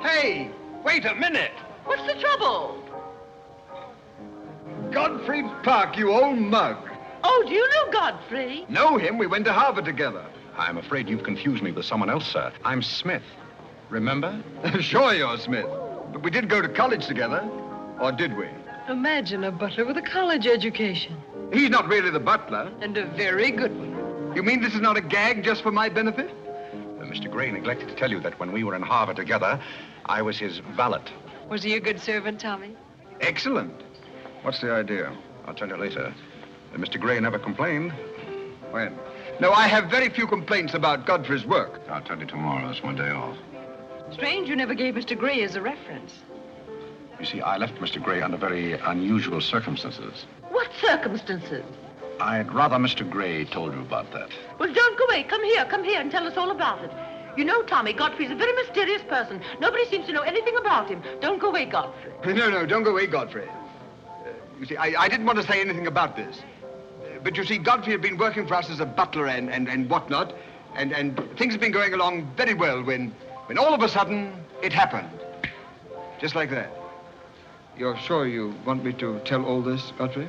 Hey, wait a minute. What's the trouble? Godfrey Park, you old mug. Oh, do you know Godfrey? Know him? We went to Harvard together. I'm afraid you've confused me with someone else, sir. I'm Smith. Remember? Sure you're Smith. But we did go to college together. Or did we? Imagine a butler with a college education. He's not really the butler. And a very good one. You mean this is not a gag just for my benefit? Mr. Gray neglected to tell you that when we were in Harvard together, I was his valet. Was he a good servant, Tommy? Excellent. What's the idea? I'll tell you later. Mr. Gray never complained. When? No, I have very few complaints about Godfrey's work. I'll tell you tomorrow. That's my day off. Strange you never gave Mr. Gray as a reference. You see, I left Mr. Gray under very unusual circumstances. What circumstances? I'd rather Mr. Gray told you about that. Well, don't go away. Come here and tell us all about it. You know, Tommy, Godfrey's a very mysterious person. Nobody seems to know anything about him. Don't go away, Godfrey. No, don't go away, Godfrey. You see, I didn't want to say anything about this. But you see, Godfrey had been working for us as a butler and whatnot, and things had been going along very well when all of a sudden it happened. Just like that. You're sure you want me to tell all this, Godfrey?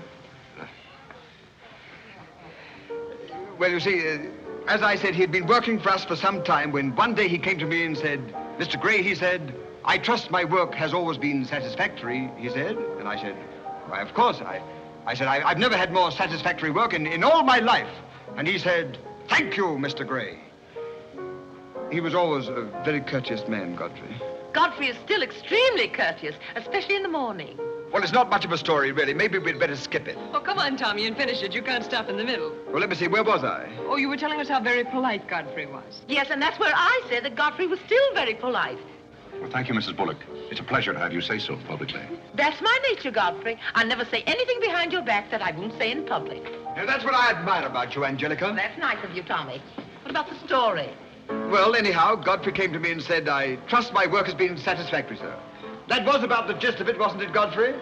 Well, you see, as I said, he'd been working for us for some time when one day he came to me and said, Mr. Gray, he said, I trust my work has always been satisfactory, he said. And I said, why, of course. I said, I've never had more satisfactory work in all my life. And he said, thank you, Mr. Gray. He was always a very courteous man, Godfrey. Godfrey is still extremely courteous, especially in the morning. Well, it's not much of a story, really. Maybe we'd better skip it. Oh, come on, Tommy, and finish it. You can't stop in the middle. Well, let me see. Where was I? Oh, you were telling us how very polite Godfrey was. Yes, and that's where I said that Godfrey was still very polite. Well, thank you, Mrs. Bullock. It's a pleasure to have you say so publicly. That's my nature, Godfrey. I never say anything behind your back that I won't say in public. Now, that's what I admire about you, Angelica. That's nice of you, Tommy. What about the story? Well, anyhow, Godfrey came to me and said, I trust my work has been satisfactory, sir. That was about the gist of it, wasn't it, Godfrey?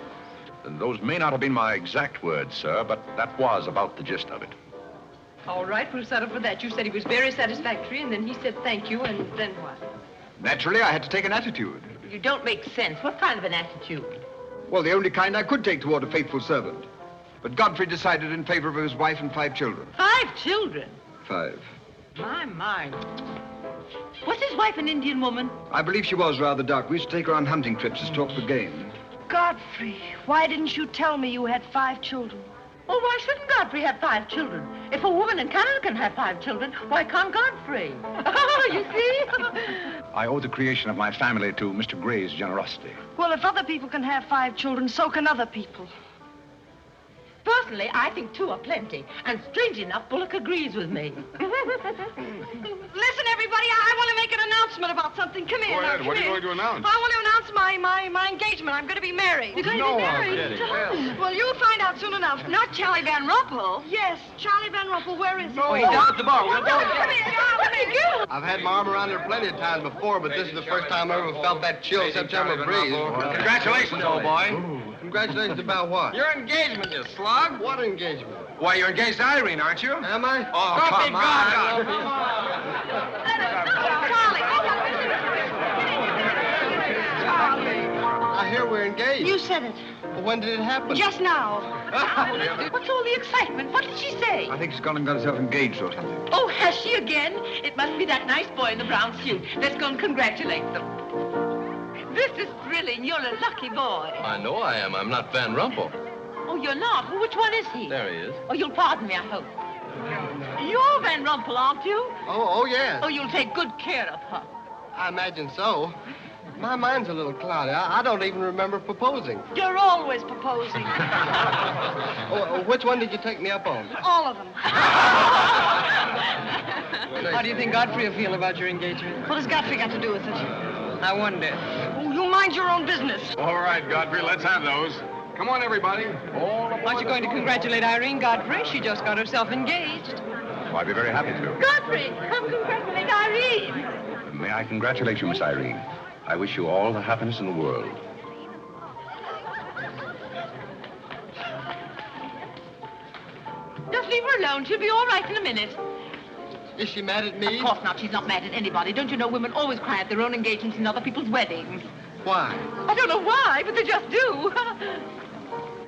Those may not have been my exact words, sir, but that was about the gist of it. All right, we'll settle for that. You said he was very satisfactory, and then he said thank you, and then what? Naturally, I had to take an attitude. You don't make sense. What kind of an attitude? Well, the only kind I could take toward a faithful servant. But Godfrey decided in favor of his wife and 5 children. 5 children? 5. My. Was his wife an Indian woman? I believe she was rather dark. We used to take her on hunting trips to stalk the game. Godfrey, why didn't you tell me you had 5 children? Oh, why shouldn't Godfrey have 5 children? If a woman in Canada can have 5 children, why can't Godfrey? Oh, you see? I owe the creation of my family to Mr. Gray's generosity. Well, if other people can have 5 children, so can other people. Personally, I think 2 are plenty. And strangely enough, Bullock agrees with me. Listen, everybody, I want to make an announcement about something. Come here. Go ahead. Now, What are you come going to announce? I want to announce my engagement. I'm going to be married. You're going to be married? Well, you'll find out soon enough. Not Charlie Van Rumpel. Yes, Charlie Van Rumpel. Where is he? Oh, he's down at the bar. We'll go. Come here. Come here. I've had my arm around there plenty of times before, but this is the first time I ever felt that chill September breeze. Congratulations, old boy. Congratulations about what? Your engagement, you slug. What engagement? Why, you're engaged to Irene, aren't you? Am I? Oh, come on. I hear we're engaged. You said it. Well, when did it happen? Just now. What's all the excitement? What did she say? I think she's gone and got herself engaged or something. Oh, has she again? It must be that nice boy in the brown suit. Let's go and congratulate them. This is thrilling. You're a lucky boy. I know I am. I'm not Van Rumpel. Oh, you're not? Well, which one is he? There he is. Oh, you'll pardon me, I hope. You're Van Rumpel, aren't you? Oh, yes. Oh, you'll take good care of her. I imagine so. My mind's a little cloudy. I don't even remember proposing. You're always proposing. Which one did you take me up on? All of them. How do you think Godfrey will feel about your engagement? What has Godfrey got to do with it? I wonder. Oh, you mind your own business. All right, Godfrey, let's have those. Come on, everybody. Aren't you going to congratulate Irene, Godfrey? She just got herself engaged. Oh, I'd be very happy to. Godfrey, come congratulate Irene. May I congratulate you, Miss Irene. I wish you all the happiness in the world. Just leave her alone. She'll be all right in a minute. Is she mad at me? Of course not. She's not mad at anybody. Don't you know women always cry at their own engagements and other people's weddings? Why? I don't know why, but they just do.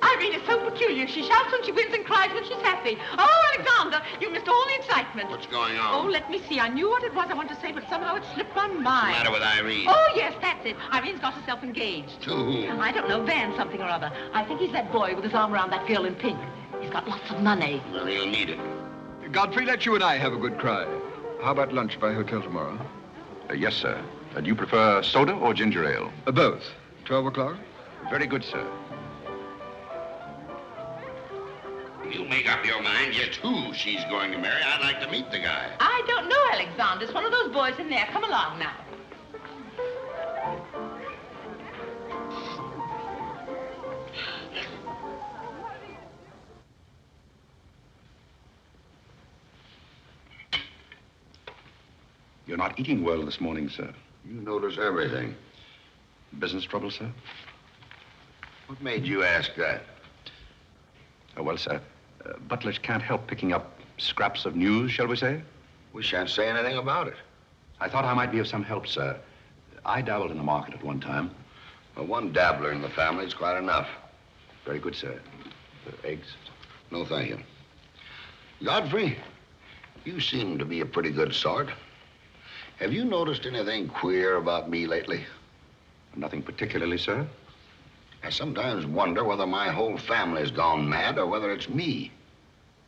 Irene is so peculiar. She shouts when she wins and cries when she's happy. Oh, Alexander, you missed all the excitement. What's going on? Oh, let me see. I knew what it was I wanted to say, but somehow it slipped my mind. What's the matter with Irene? Oh, yes, that's it. Irene's got herself engaged. To whom? I don't know, Van something or other. I think he's that boy with his arm around that girl in pink. He's got lots of money. Well, he'll need it. Godfrey, let you and I have a good cry. How about lunch by hotel tomorrow? Yes, sir. Do you prefer soda or ginger ale? Both. 12 o'clock? Very good, sir. You make up your mind just who she's going to marry. I'd like to meet the guy. I don't know, Alexander. It's one of those boys in there. Come along now. You're not eating well this morning, sir. You notice everything. Business trouble, sir? What made you ask that? Oh, well, sir, butlers can't help picking up scraps of news, shall we say? We shan't say anything about it. I thought I might be of some help, sir. I dabbled in the market at one time. Well, one dabbler in the family is quite enough. Very good, sir. Eggs? No, thank you. Godfrey, you seem to be a pretty good sort. Have you noticed anything queer about me lately? Nothing particularly, sir. I sometimes wonder whether my whole family's gone mad or whether it's me.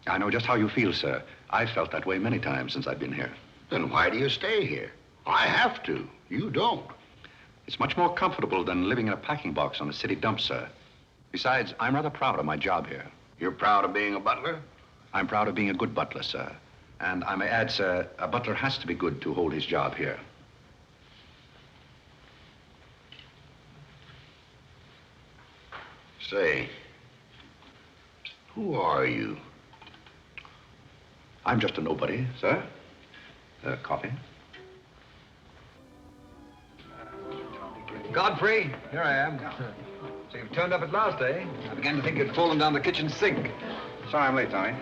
I know just how you feel, sir. I've felt that way many times since I've been here. Then why do you stay here? I have to. You don't. It's much more comfortable than living in a packing box on a city dump, sir. Besides, I'm rather proud of my job here. You're proud of being a butler? I'm proud of being a good butler, sir. And I may add, sir, a butler has to be good to hold his job here. Say, who are you? I'm just a nobody, sir. Coffee? Godfrey, here I am. So you've turned up at last, eh? I began to think you'd fallen down the kitchen sink. Sorry I'm late, Tommy.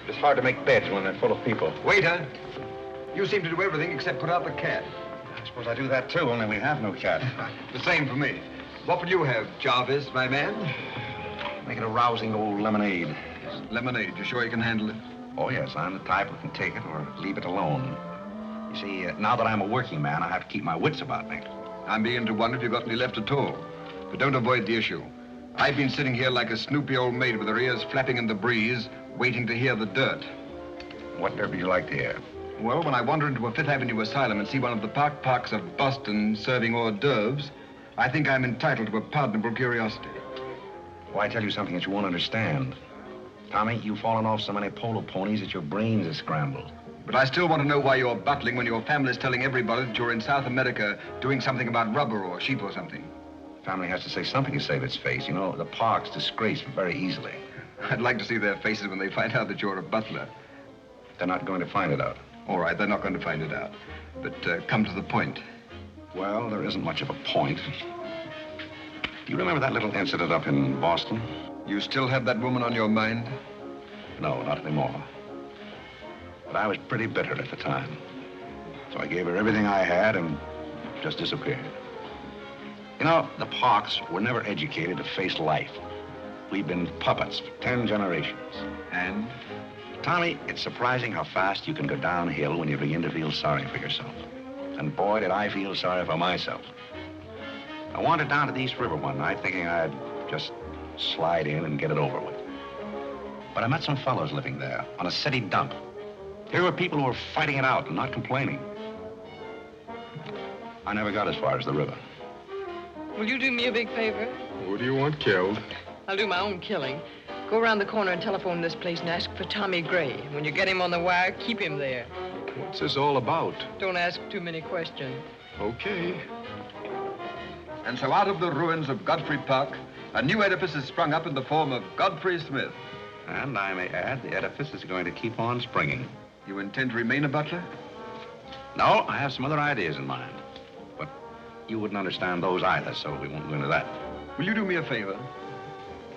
It's hard to make beds when they're full of people. Waiter, you seem to do everything except put out the cat. I suppose I do that, too, only we have no cat. The same for me. What would you have, Jarvis, my man? Make it a rousing old lemonade. Lemonade, you sure you can handle it? Oh, yes, I'm the type who can take it or leave it alone. You see, now that I'm a working man, I have to keep my wits about me. I'm beginning to wonder if you've got any left at all. But don't avoid the issue. I've been sitting here like a snoopy old maid with her ears flapping in the breeze, waiting to hear the dirt. What dirt would you like to hear? Well, when I wander into a Fifth Avenue asylum and see one of the parks of Boston serving hors d'oeuvres, I think I'm entitled to a pardonable curiosity. Well, I tell you something that you won't understand. Tommy, you've fallen off so many polo ponies that your brains are scrambled. But I still want to know why you're butling when your family's telling everybody that you're in South America doing something about rubber or sheep or something. Family has to say something to save its face. You know, the park's disgraced very easily. I'd like to see their faces when they find out that you're a butler. They're not going to find it out. All right, they're not going to find it out. But come to the point. Well, there isn't much of a point. Do you remember that little incident up in Boston? You still have that woman on your mind? No, not anymore. But I was pretty bitter at the time. So I gave her everything I had and just disappeared. You know, the Parks were never educated to face life. We've been puppets for 10 generations. And? Tommy, it's surprising how fast you can go downhill when you begin to feel sorry for yourself. And boy, did I feel sorry for myself. I wandered down to the East River one night thinking I'd just slide in and get it over with. But I met some fellows living there on a city dump. Here were people who were fighting it out and not complaining. I never got as far as the river. Will you do me a big favor? Who do you want killed? I'll do my own killing. Go around the corner and telephone this place and ask for Tommy Gray. When you get him on the wire, keep him there. What's this all about? Don't ask too many questions. Okay. And so out of the ruins of Godfrey Park, a new edifice has sprung up in the form of Godfrey Smith. And I may add, the edifice is going to keep on springing. You intend to remain a butler? No, I have some other ideas in mind. But you wouldn't understand those either, so we won't go into that. Will you do me a favor?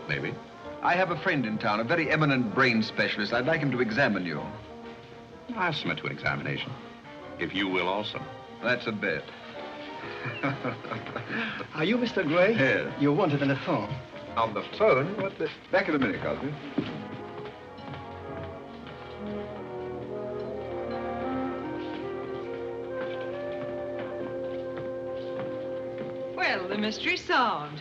Maybe. I have a friend in town, a very eminent brain specialist. I'd like him to examine you. I'll submit to examination, if you will also. That's a bet. Are you Mr. Gray? Yes. You wanted on the phone. On the phone? What the... Back in a minute, Cosby. Well, the mystery's solved.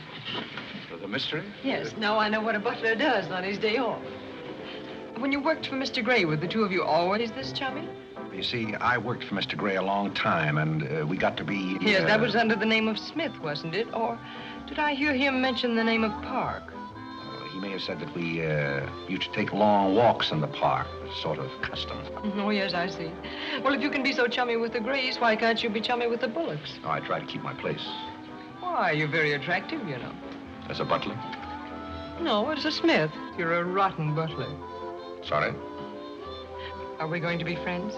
The mystery? Yes, now I know what a butler does on his day off. When you worked for Mr. Gray, were the two of you always this chummy? You see, I worked for Mr. Gray a long time, and we got to be... Yes, that was under the name of Smith, wasn't it? Or did I hear him mention the name of Park? He may have said that we used to take long walks in the park, sort of custom. Oh, yes, I see. Well, if you can be so chummy with the Grays, why can't you be chummy with the Bullocks? Oh, I try to keep my place. Why, you're very attractive, you know. As a butler? No, as a Smith. You're a rotten butler. Sorry? Are we going to be friends?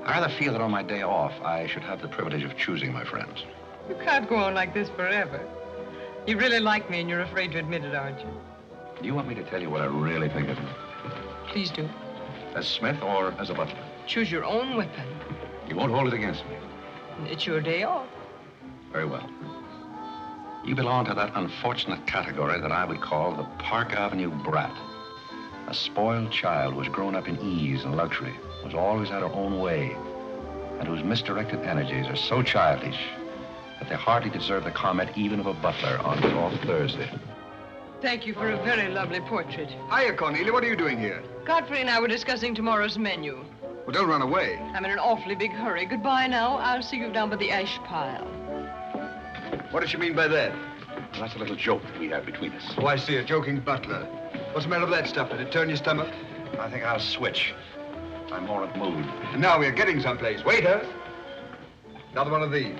I rather feel that on my day off, I should have the privilege of choosing my friends. You can't go on like this forever. You really like me and you're afraid to admit it, aren't you? Do you want me to tell you what I really think of you? Please do. As Smith or as a butler? Choose your own weapon. You won't hold it against me. It's your day off. Very well. You belong to that unfortunate category that I would call the Park Avenue brat. A spoiled child who was grown up in ease and luxury, was always had her own way, and whose misdirected energies are so childish that they hardly deserve the comment even of a butler on his off Thursday. Thank you for a very lovely portrait. Hiya, Cornelia. What are you doing here? Godfrey and I were discussing tomorrow's menu. Well, don't run away. I'm in an awfully big hurry. Goodbye now. I'll see you down by the ash pile. What does she mean by that? Well, that's a little joke that we have between us. Oh, I see. A joking butler. What's the matter with that stuff? Did it turn your stomach? I think I'll switch. I'm more in the mood. And now we're getting someplace. Waiter! Another one of these.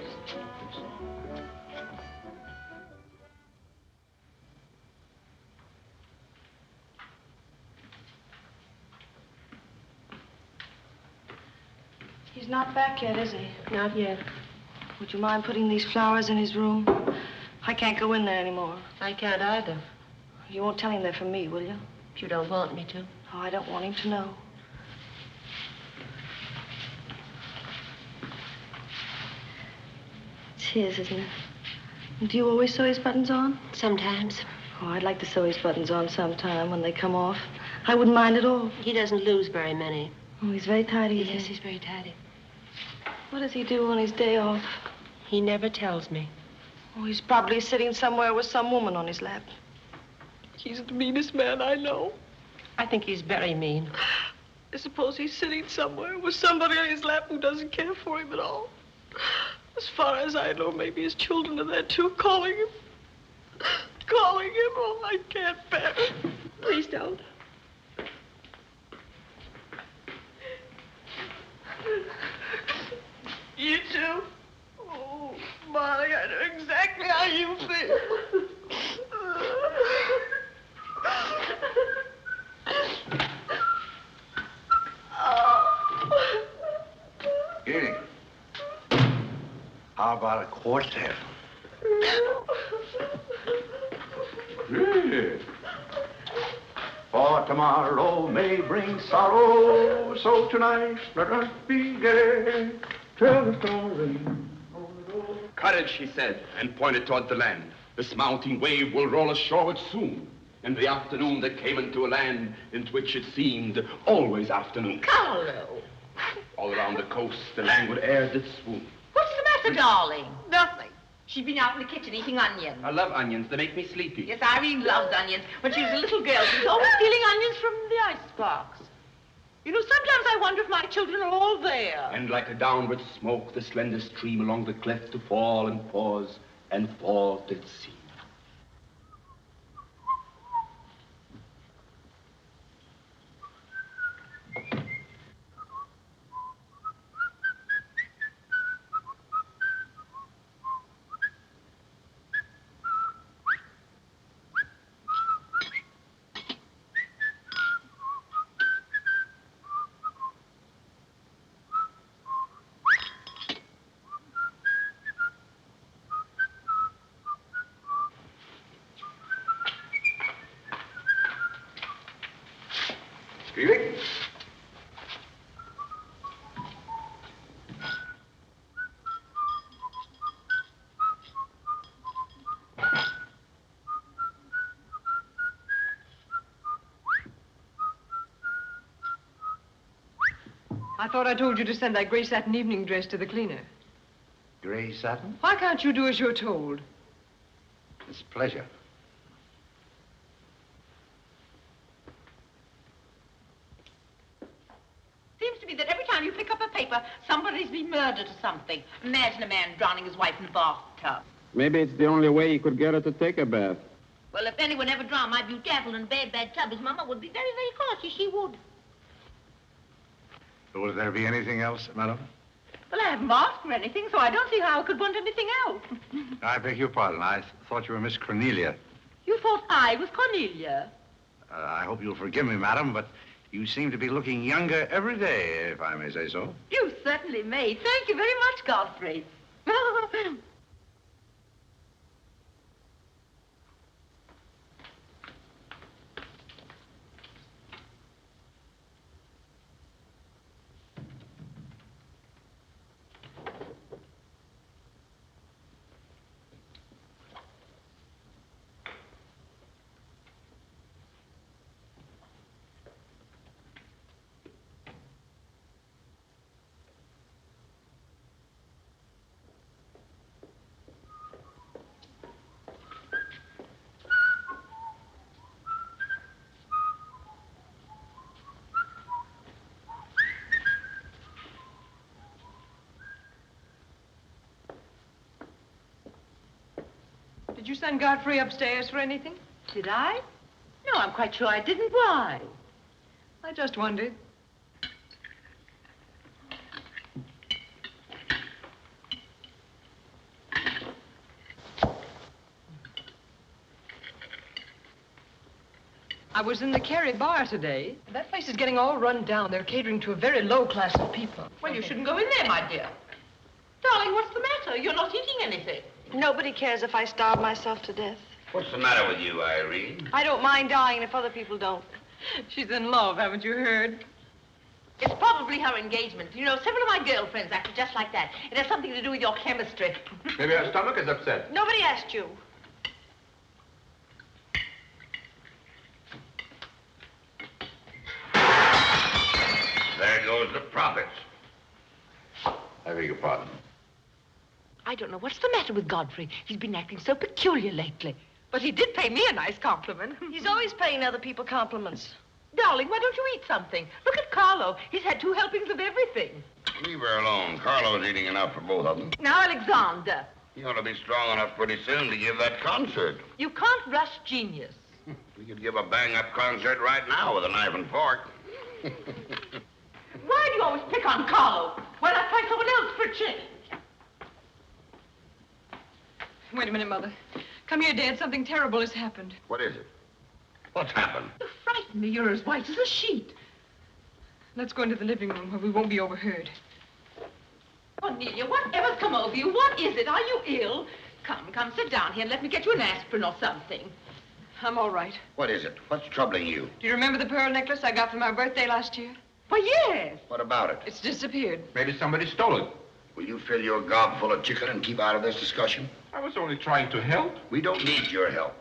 He's not back yet, is he? Not yet. Would you mind putting these flowers in his room? I can't go in there anymore. I can't either. You won't tell him they're from me, will you? If you don't want me to. Oh, I don't want him to know. It's his, isn't it? And do you always sew his buttons on? Sometimes. Oh, I'd like to sew his buttons on sometime when they come off. I wouldn't mind at all. He doesn't lose very many. Oh, he's very tidy. Yes, he's very tidy. What does he do on his day off? He never tells me. Oh, he's probably sitting somewhere with some woman on his lap. He's the meanest man I know. I think he's very mean. I suppose he's sitting somewhere with somebody on his lap who doesn't care for him at all. As far as I know, maybe his children are there too, calling him. Calling him. Oh, I can't bear it. Please don't. You too? Oh, Molly, I know exactly how you feel. Here. How about a quartet? Yeah. For tomorrow may bring sorrow, so tonight let us be gay. Tell the story. Courage, he said, and pointed toward the land. This mounting wave will roll us shoreward soon. In the afternoon they came into a land into which it seemed always afternoon. Carlo! All around the coast, the languid air did swoon. What's the matter, darling? Nothing. She's been out in the kitchen eating onions. I love onions. They make me sleepy. Yes, Irene loves onions. When she was a little girl, she was always stealing onions from the icebox. You know, sometimes I wonder if my children are all there. And like a downward smoke, the slender stream along the cleft to fall and pause, and fall did seem. Greeley? I thought I told you to send that gray satin evening dress to the cleaner. Gray satin? Why can't you do as you're told? It's a pleasure. Seems to me that every time you pick up a paper, somebody's been murdered or something. Imagine a man drowning his wife in a bathtub. Maybe it's the only way he could get her to take a bath. Well, if anyone ever drowned my beautiful and bad tub, his mama would be very, very cautious. She would. Would there be anything else, madam? Well, I haven't asked for anything, so I don't see how I could want anything else. I beg your pardon. I thought you were Miss Cornelia. You thought I was Cornelia? I hope you'll forgive me, madam, but you seem to be looking younger every day, if I may say so. You certainly may. Thank you very much, Godfrey. Did you send Godfrey upstairs for anything? Did I? No, I'm quite sure I didn't. Why? I just wondered. I was in the Cary bar today. That place is getting all run down. They're catering to a very low class of people. Well, you shouldn't go in there, my dear. Darling, what's the matter? You're not eating anything. Nobody cares if I starve myself to death. What's the matter with you, Irene? I don't mind dying if other people don't. She's in love, haven't you heard? It's probably her engagement. You know, several of my girlfriends acted just like that. It has something to do with your chemistry. Maybe her stomach is upset. Nobody asked you. There goes the profits. I beg your pardon. I don't know what's the matter with Godfrey. He's been acting so peculiar lately. But he did pay me a nice compliment. He's always paying other people compliments. Darling, why don't you eat something? Look at Carlo. He's had 2 helpings of everything. Leave her alone. Carlo's eating enough for both of them. Now, Alexander, You ought to be strong enough pretty soon to give that concert. you can't rush genius. We could give a bang-up concert right now with a knife and fork. Why do you always pick on Carlo? Why not try someone else for a change? Wait a minute, Mother. Come here, Dad. Something terrible has happened. What is it? What's happened? You frighten me. You're as white as a sheet. Let's go into the living room where we won't be overheard. Cornelia, whatever's come over you? What is it? Are you ill? Come, sit down here and let me get you an aspirin or something. I'm all right. What is it? What's troubling you? Do you remember the pearl necklace I got for my birthday last year? Why, yes. What about it? It's disappeared. Maybe somebody stole it. Will you fill your gob full of chicken and keep out of this discussion? I was only trying to help. We don't need your help.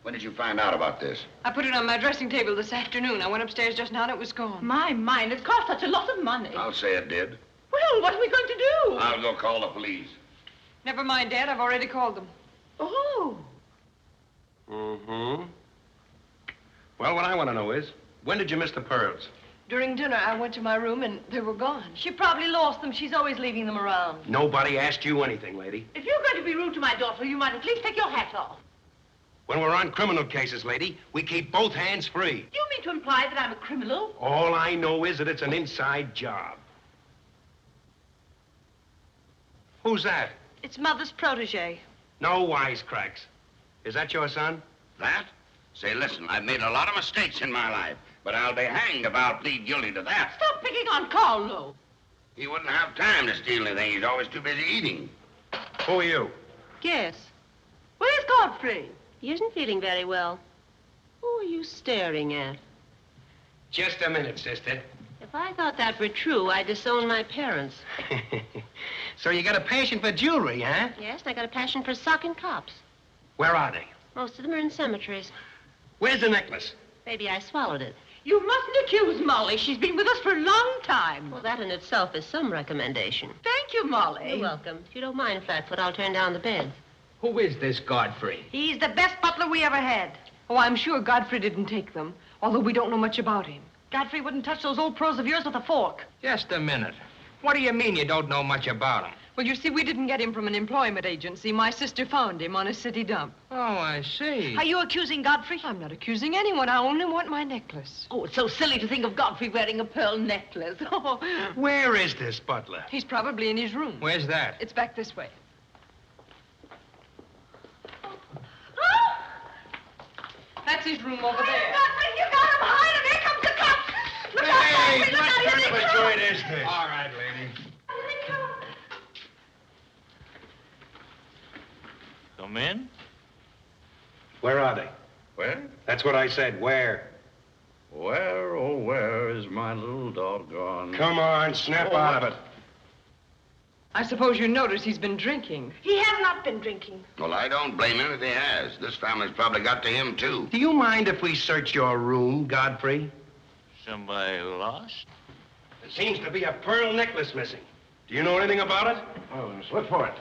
When did you find out about this? I put it on my dressing table this afternoon. I went upstairs just now and it was gone. My mind, it cost such a lot of money. I'll say it did. Well, what are we going to do? I'll go call the police. Never mind, Dad. I've already called them. Oh. Mm-hmm. Well, what I want to know is, when did you miss the pearls? During dinner, I went to my room and they were gone. She probably lost them. She's always leaving them around. Nobody asked you anything, lady. If you're going to be rude to my daughter, you might at least take your hat off. When we're on criminal cases, lady, we keep both hands free. You mean to imply that I'm a criminal? All I know is that it's an inside job. Who's that? It's Mother's protege. No wisecracks. Is that your son? That? Say, listen, I've made a lot of mistakes in my life, but I'll be hanged if I'll plead guilty to that. Stop picking on Carlo. He wouldn't have time to steal anything. He's always too busy eating. Who are you? Guess. Where's Godfrey? He isn't feeling very well. Who are you staring at? Just a minute, sister. If I thought that were true, I'd disown my parents. So you got a passion for jewelry, huh? Yes, and I got a passion for socking cops. Where are they? Most of them are in cemeteries. Where's the necklace? Maybe I swallowed it. You mustn't accuse Molly. She's been with us for a long time. Well, that in itself is some recommendation. Thank you, Molly. You're welcome. If you don't mind, Flatfoot, I'll turn down the beds. Who is this Godfrey? He's the best butler we ever had. Oh, I'm sure Godfrey didn't take them, although we don't know much about him. Godfrey wouldn't touch those old pearls of yours with a fork. Just a minute. What do you mean you don't know much about him? Well, you see, we didn't get him from an employment agency. My sister found him on a city dump. Oh, I see. Are you accusing Godfrey? I'm not accusing anyone. I only want my necklace. Oh, it's so silly to think of Godfrey wearing a pearl necklace. Oh. Where is this butler? He's probably in his room. Where's that? It's back this way. That's his room over there. Godfrey, you got him. Hide him. Here comes the cops. Look out, Hey, Godfrey. Look out. what Here kind of they a come. joint is this? All right, lady. Here they come. Come in. Where are they? Where? That's what I said. Where? Where, oh, where is my little doggone? Come on, snap out of it. I suppose you notice he's been drinking. He has not been drinking. Well, I don't blame him if he has. This family's probably got to him, too. Do you mind if we search your room, Godfrey? Somebody lost? There seems to be a pearl necklace missing. Do you know anything about it? Oh, let's look for it.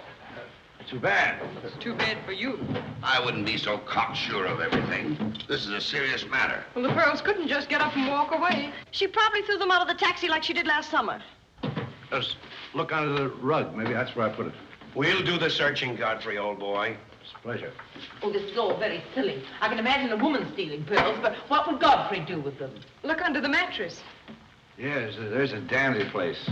Too bad. Too bad for you. I wouldn't be so cocksure of everything. This is a serious matter. Well, the pearls couldn't just get up and walk away. She probably threw them out of the taxi like she did last summer. Just look under the rug. Maybe that's where I put it. We'll do the searching, Godfrey, old boy. It's a pleasure. Oh, this is all very silly. I can imagine a woman stealing pearls, but what would Godfrey do with them? Look under the mattress. Yes, there's a dandy place.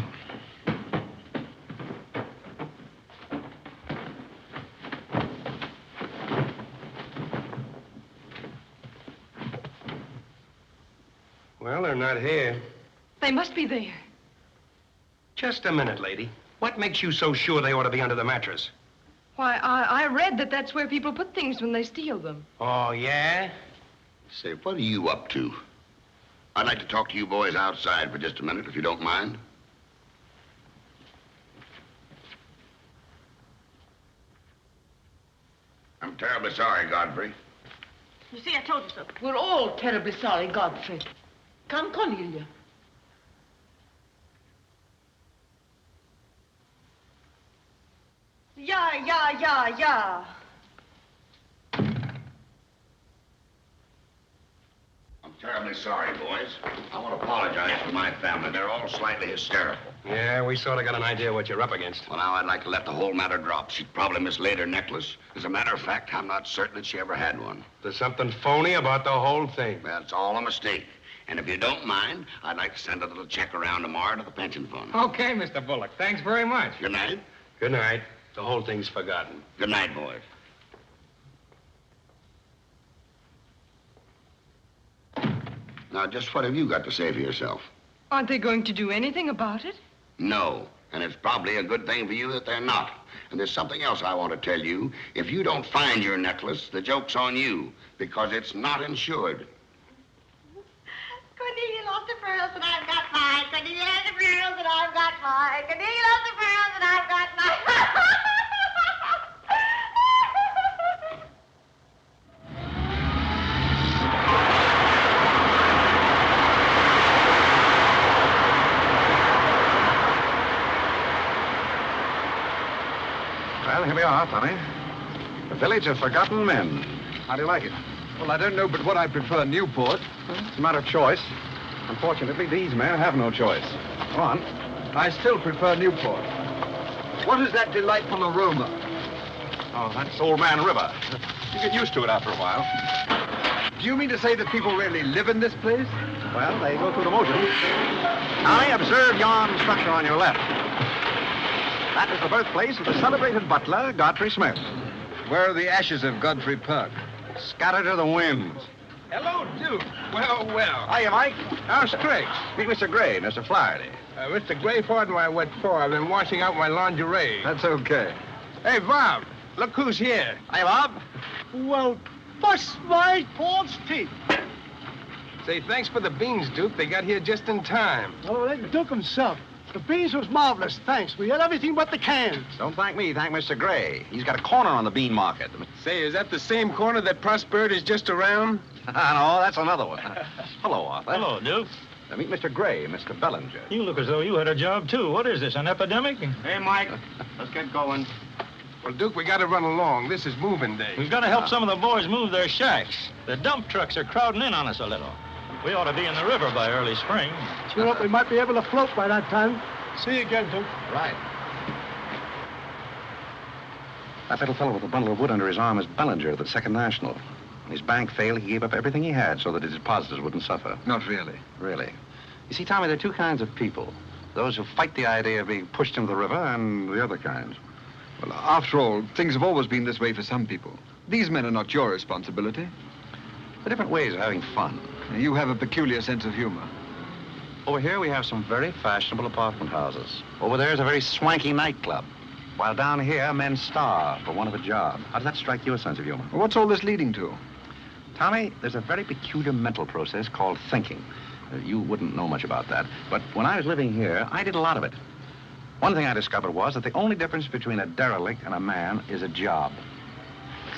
Well, they're not here. They must be there. Just a minute, lady. What makes you so sure they ought to be under the mattress? Why, I read that that's where people put things when they steal them. Oh, yeah? Say, what are you up to? I'd like to talk to you boys outside for just a minute, if you don't mind. I'm terribly sorry, Godfrey. You see, I told you so. We're all terribly sorry, Godfrey. Come, Cornelia. yeah. I'm terribly sorry, boys. I want to apologize for my family. They're all slightly hysterical. Yeah, we sort of got an idea what you're up against. Well, now, I'd like to let the whole matter drop. She probably mislaid her necklace. As a matter of fact, I'm not certain that she ever had one. There's something phony about the whole thing. That's all a mistake. And if you don't mind, I'd like to send a little check around tomorrow to the pension fund. Okay, Mr. Bullock. Thanks very much. Good night. Good night. The whole thing's forgotten. Good night, boys. Now, just what have you got to say for yourself? Aren't they going to do anything about it? No. And it's probably a good thing for you that they're not. And there's something else I want to tell you. If you don't find your necklace, the joke's on you, because it's not insured. Cornelia lost the pearls and I've got mine. Cornelia lost the pearls and I've got mine. Cornelia lost the pearls and I've got mine. Well, here we are, Tommy. The Village of Forgotten Men. How do you like it? Well, I don't know but what I prefer Newport. It's a matter of choice. Unfortunately, these men have no choice. Go on. I still prefer Newport. What is that delightful aroma? Oh, that's Old Man River. You get used to it after a while. Do you mean to say that people really live in this place? Well, they go through the motions. Tommy, observe yon structure on your left. That is the birthplace of the celebrated butler, Godfrey Smith. Where are the ashes of Godfrey Park? Scattered to the winds. Hello, Duke. Well, well. Hiya, Mike. How's Craig? Meet Mr. Gray, Mr. Flaherty. Mr. Gray, pardon my wet floor. I've been washing out my lingerie. That's okay. Hey, Bob, look who's here. Hiya, Bob. Well, bust my false teeth. Say, thanks for the beans, Duke. They got here just in time. Oh, that Duke himself. The beans was marvelous, thanks. We had everything but the cans. Don't thank me, thank Mr. Gray. He's got a corner on the bean market. Say, is that the same corner that Prosperity is just around? No, that's another one. Hello, Arthur. Hello, Duke. Meet Mr. Gray, Mr. Bellinger. You look as though you had a job, too. What is this, an epidemic? Hey, Mike, let's get going. Well, Duke, we got to run along. This is moving day. We've got to help some of the boys move their shacks. The dump trucks are crowding in on us a little. We ought to be in the river by early spring. Cheer up, we might be able to float by that time. See you again, Duke. Right. That little fellow with the bundle of wood under his arm is Bellinger of the Second National. When his bank failed, he gave up everything he had so that his depositors wouldn't suffer. Not really. Really. You see, Tommy, there are two kinds of people. Those who fight the idea of being pushed into the river and the other kinds. Well, after all, things have always been this way for some people. These men are not your responsibility. They're different ways of having fun. You have a peculiar sense of humor. Over here, we have some very fashionable apartment houses. Over there is a very swanky nightclub. While down here, men starve for want of a job. How does that strike your sense of humor? Well, what's all this leading to? Tommy, there's a very peculiar mental process called thinking. You wouldn't know much about that. But when I was living here, I did a lot of it. One thing I discovered was that the only difference between a derelict and a man is a job.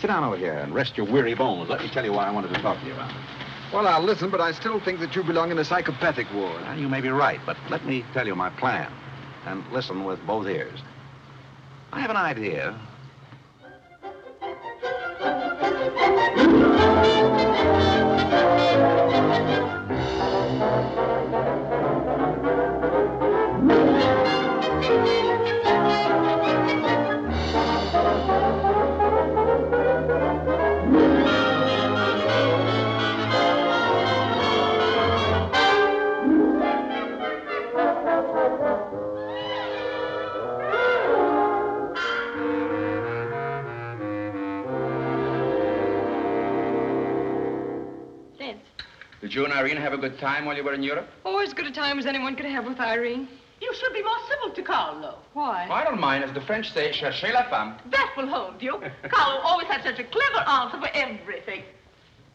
Sit down over here and rest your weary bones. Let me tell you what I wanted to talk to you about. Well, I'll listen, but I still think that you belong in a psychopathic ward. Well, you may be right, but let me tell you my plan. And listen with both ears. I have an idea. Did you and Irene have a good time while you were in Europe? Oh, as good a time as anyone could have with Irene. You should be more civil to Carlo. Why? I don't mind. As the French say, cherchez la femme. That will hold you. Carlo always had such a clever answer for everything.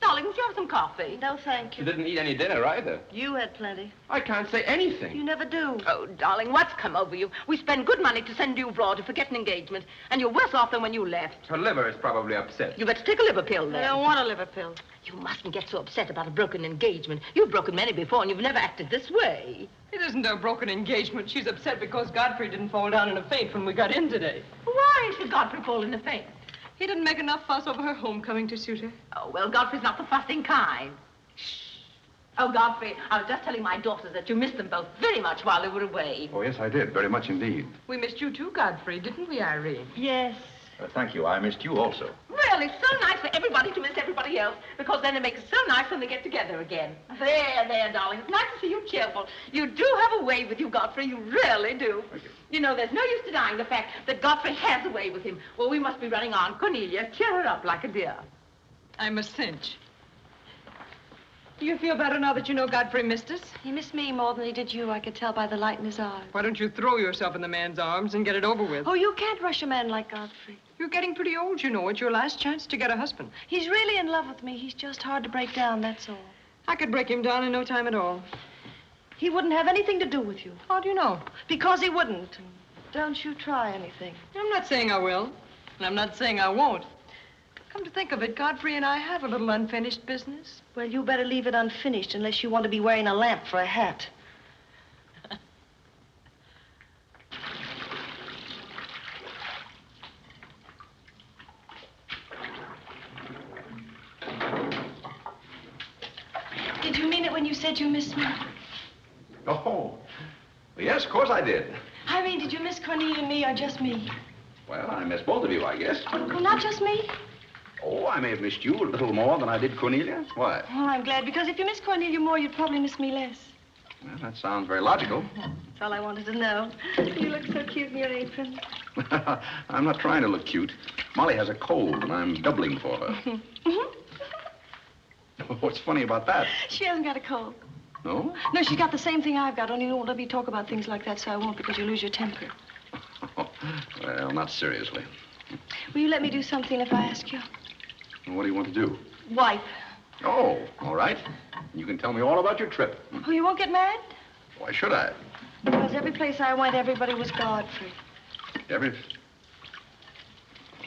Darling, would you have some coffee? No, thank You you. didn't eat any dinner either. You had plenty. I can't say anything. You never do. Oh, darling, what's come over you? We spend good money to send you abroad to forget an engagement, and you're worse off than when you left. Her liver is probably upset. You better take a liver pill I then. don't want a liver pill. You mustn't get so upset about a broken engagement. You've broken many before, and you've never acted this way. It isn't a broken engagement. She's upset because Godfrey didn't fall down in a faint when we got in today. Why should Godfrey fall in a faint? He didn't make enough fuss over her homecoming to suit her. Oh, well, Godfrey's not the fussing kind. Oh, Godfrey, I was just telling my daughters that you missed them both very much while they were away. Oh, yes, I did. Very much indeed. We missed you too, Godfrey, didn't we, Irene? Yes. Thank you. I missed you also. Well, it's so nice for everybody to miss everybody else, because then it makes it so nice when they get together again. There, darling. It's nice to see you cheerful. You do have a way with you, Godfrey. You really do. Thank you. You know, there's no use denying the fact that Godfrey has a way with him. Well, we must be running on. Cornelia, cheer her up like a dear. I'm a cinch. Do you feel better now that you know Godfrey missed us? He missed me more than he did you. I could tell by the light in his eyes. Why don't you throw yourself in the man's arms and get it over with? Oh, you can't rush a man like Godfrey. You're getting pretty old, you know. It's your last chance to get a husband. He's really in love with me. He's just hard to break down, that's all. I could break him down in no time at all. He wouldn't have anything to do with you. How do you know? Because he wouldn't. Don't you try anything. I'm not saying I will, and I'm not saying I won't. Come to think of it, Godfrey and I have a little unfinished business. Well, you better leave it unfinished unless you want to be wearing a lamp for a hat. Did you mean it when you said you missed me? Oh, yes, of course I did. Irene, did you miss Cornelia and me or just me? Well, I missed both of you, I guess. Well, not just me. Oh, I may have missed you a little more than I did Cornelia. Why? Oh, I'm glad, because if you miss Cornelia more, you'd probably miss me less. Well, that sounds very logical. That's all I wanted to know. You look so cute in your apron. I'm not trying to look cute. Molly has a cold, and I'm doubling for her. What's funny about that? She hasn't got a cold. No? No, she's got the same thing I've got, only you won't let me talk about things like that, so I won't, because you lose your temper. Well, not seriously. Will you let me do something if I ask you? What do you want to do? Wipe. Oh, all right. You can tell me all about your trip. Oh, you won't get married? Why should I? Because every place I went, everybody was Godfrey.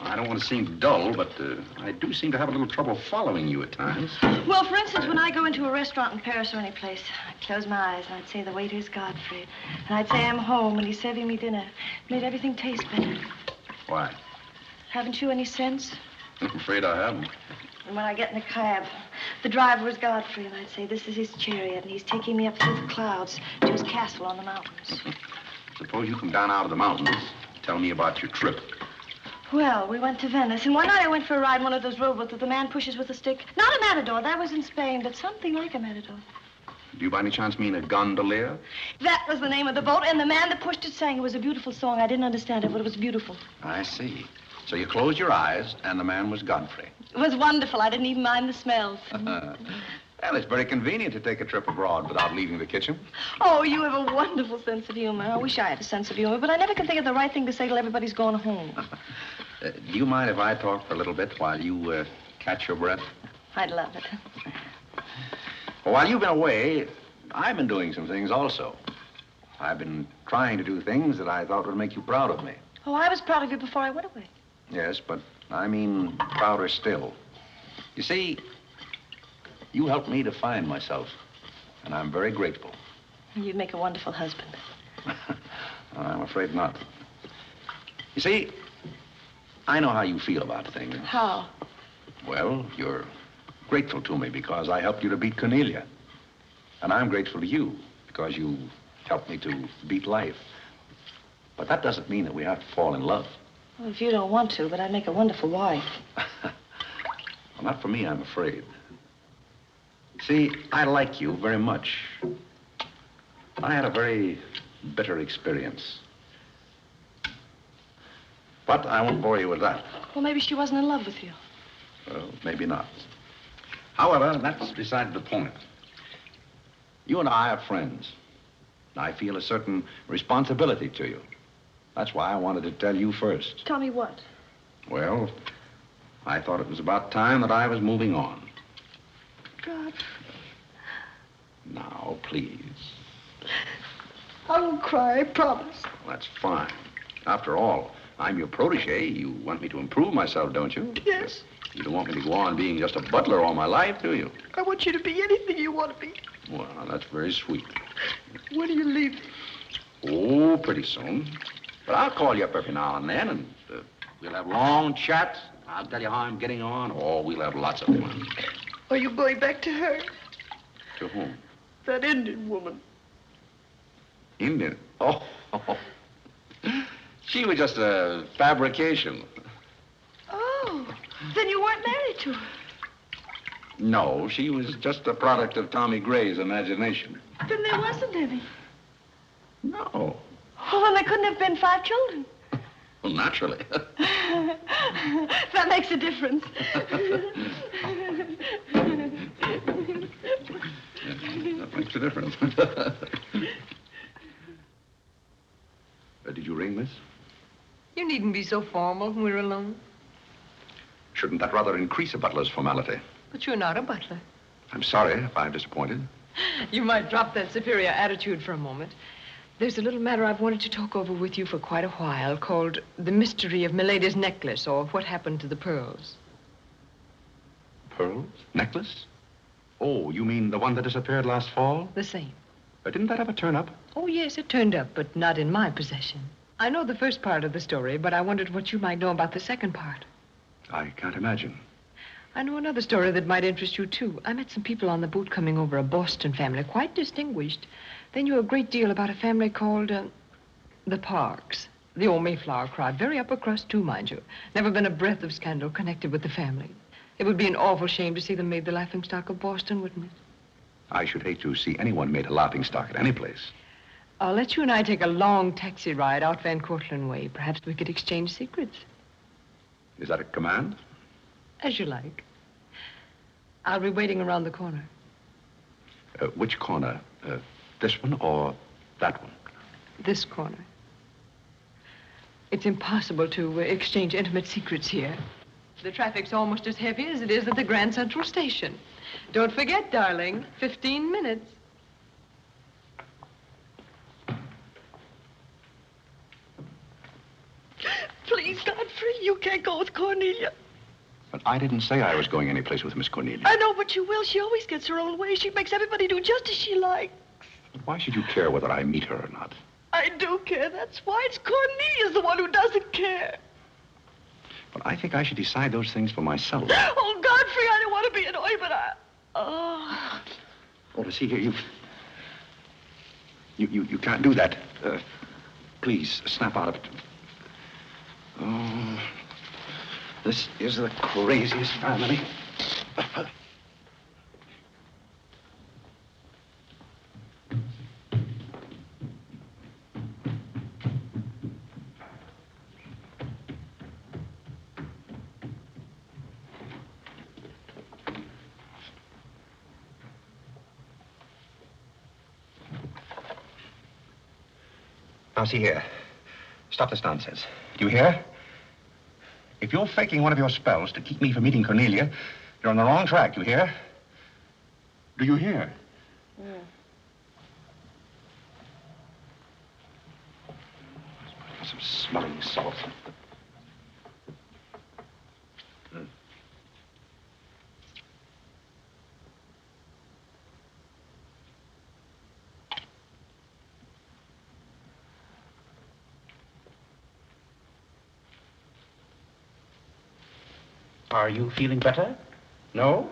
I don't want to seem dull, but I do seem to have a little trouble following you at times. Well, for instance, when I go into a restaurant in Paris or any place, I'd close my eyes and I'd say the waiter's Godfrey. And I'd say I'm home and he's serving me dinner. It made everything taste better. Why? Haven't you any sense? I'm afraid I haven't. And when I get in a cab, the driver was Godfrey, and I'd say, this is his chariot, and he's taking me up through the clouds to his castle on the mountains. Suppose you come down out of the mountains. Tell me about your trip. Well, we went to Venice, and one night I went for a ride in one of those rowboats that the man pushes with a stick. Not a matador, that was in Spain, but something like a matador. Do you by any chance mean a gondolier? That was the name of the boat, and the man that pushed it sang. It was a beautiful song. I didn't understand it, but it was beautiful. I see. So you closed your eyes, and the man was Godfrey. It was wonderful. I didn't even mind the smells. Well, it's very convenient to take a trip abroad without leaving the kitchen. Oh, you have a wonderful sense of humor. I wish I had a sense of humor, but I never can think of the right thing to say till everybody's gone home. Do you mind if I talk for a little bit while you catch your breath? I'd love it. Well, while you've been away, I've been doing some things also. I've been trying to do things that I thought would make you proud of me. Oh, I was proud of you before I went away. Yes, but I mean prouder still. You see, you helped me to find myself, and I'm very grateful. You'd make a wonderful husband. I'm afraid not. You see, I know how you feel about things. How? Well, you're grateful to me because I helped you to beat Cornelia. And I'm grateful to you because you helped me to beat life. But that doesn't mean that we have to fall in love. Well, if you don't want to, but I'd make a wonderful wife. Well, not for me, I'm afraid. See, I like you very much. I had a very bitter experience. But I won't bore you with that. Well, maybe she wasn't in love with you. Well, maybe not. However, that's beside the point. You and I are friends. I feel a certain responsibility to you. That's why I wanted to tell you first. Tell me what? Well, I thought it was about time that I was moving on. God. Now, please. I won't cry, I promise. Well, that's fine. After all, I'm your protege. You want me to improve myself, don't you? Yes. You don't want me to go on being just a butler all my life, do you? I want you to be anything you want to be. Well, that's very sweet. When are you leaving? Oh, pretty soon. But I'll call you up every now and then, and we'll have long chats. I'll tell you how I'm getting on. Oh, we'll have lots of fun. Are you going back to her? To whom? That Indian woman. Indian? Oh. She was just a fabrication. Oh, then you weren't married to her. No, she was just a product of Tommy Gray's imagination. Then there wasn't any. No. Oh, well, there couldn't have been 5 children. Well, naturally. That makes a difference. That makes a difference. Did you ring, miss? You needn't be so formal when we're alone. Shouldn't that rather increase a butler's formality? But you're not a butler. I'm sorry if I'm disappointed. You might drop that superior attitude for a moment. There's a little matter I've wanted to talk over with you for quite a while called The Mystery of Milady's Necklace, or What Happened to the Pearls. Pearls? Necklace? Oh, you mean the one that disappeared last fall? The same. Didn't that ever turn up? Oh, yes, it turned up, but not in my possession. I know the first part of the story, but I wondered what you might know about the second part. I can't imagine. I know another story that might interest you, too. I met some people on the boat coming over, a Boston family, quite distinguished. They knew a great deal about a family called, the Parks. The old Mayflower crowd. Very upper crust, too, mind you. Never been a breath of scandal connected with the family. It would be an awful shame to see them made the laughingstock of Boston, wouldn't it? I should hate to see anyone made a laughingstock at any place. I'll let you and I take a long taxi ride out Van Cortlandt Way. Perhaps we could exchange secrets. Is that a command? As you like. I'll be waiting around the corner. Which corner? This one or that one? This corner. It's impossible to exchange intimate secrets here. The traffic's almost as heavy as it is at the Grand Central Station. Don't forget, darling, 15 minutes. Please, Godfrey, you can't go with Cornelia. But I didn't say I was going anyplace with Miss Cornelia. I know, but you will. She always gets her own way. She makes everybody do just as she likes. But why should you care whether I meet her or not? I do care. That's why. It's Cornelia's the one who doesn't care. But I think I should decide those things for myself. Oh, Godfrey, I don't want to be annoyed, but I... Oh. Oh, see here, you can't do that. Please, snap out of it. Oh, this is the craziest family. Now, see here. Stop this nonsense. Do you hear? If you're faking one of your spells to keep me from meeting Cornelia, you're on the wrong track, you hear? Do you hear? Yeah. Some smelling salts. Are you feeling better? No?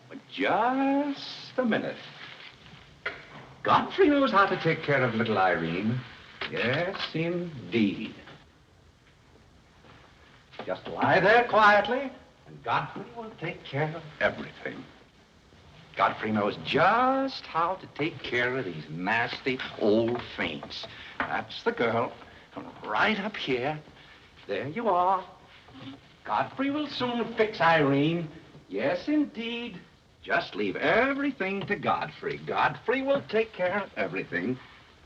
But just a minute. Godfrey knows how to take care of little Irene. Yes, indeed. Just lie there quietly, and Godfrey will take care of everything. Godfrey knows just how to take care of these nasty old faints. That's the girl. Right up here. There you are. Godfrey will soon fix Irene. Yes, indeed. Just leave everything to Godfrey. Godfrey will take care of everything.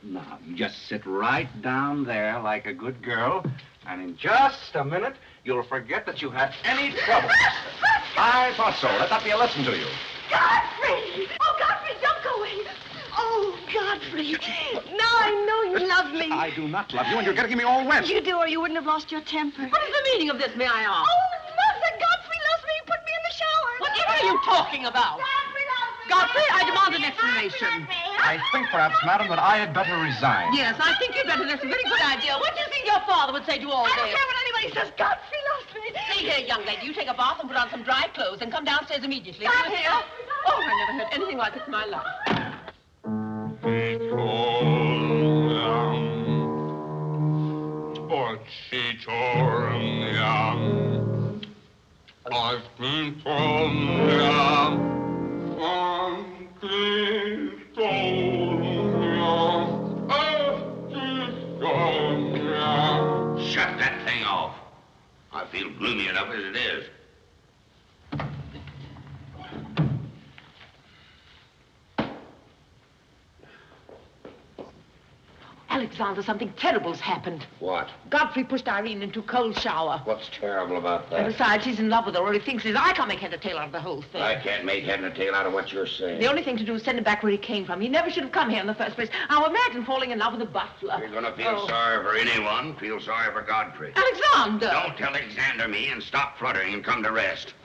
Now, you just sit right down there like a good girl, and in just a minute, you'll forget that you had any trouble. I thought so. Let that be a lesson to you. Godfrey! Oh, Godfrey, don't go away. Oh, Godfrey. Now I know you love me. I do not love you, and you're getting me all wet. You do, or you wouldn't have lost your temper. What is the meaning of this, may I ask? Oh, Mother, Godfrey loves me. He put me in the shower. Whatever are you talking about? Godfrey loves me. Godfrey, I demand an explanation. I think perhaps, madam, that I had better resign. Yes, I think you'd better. That's a very good idea. What do you think your father would say to all I this? don't care what anybody says. Godfrey loves me. See here, young lady, you take a bath and put on some dry clothes and come downstairs immediately. Do you hear? Oh, I never heard anything like it in my life. I've been from Shut that thing off. I feel gloomy enough as it is. Alexander, something terrible's happened. What? Godfrey pushed Irene into a cold shower. What's terrible about And that? besides, he's in love with her, or he thinks he is. I can't make head or tail out of the whole thing. I can't make head and tail out of what you're saying. The only thing to do is send him back where he came from. He never should have come here in the first place. Now imagine falling in love with a butler. You're gonna feel sorry for anyone. Feel sorry for Godfrey. Alexander! Don't tell Alexander me and stop fluttering and come to rest.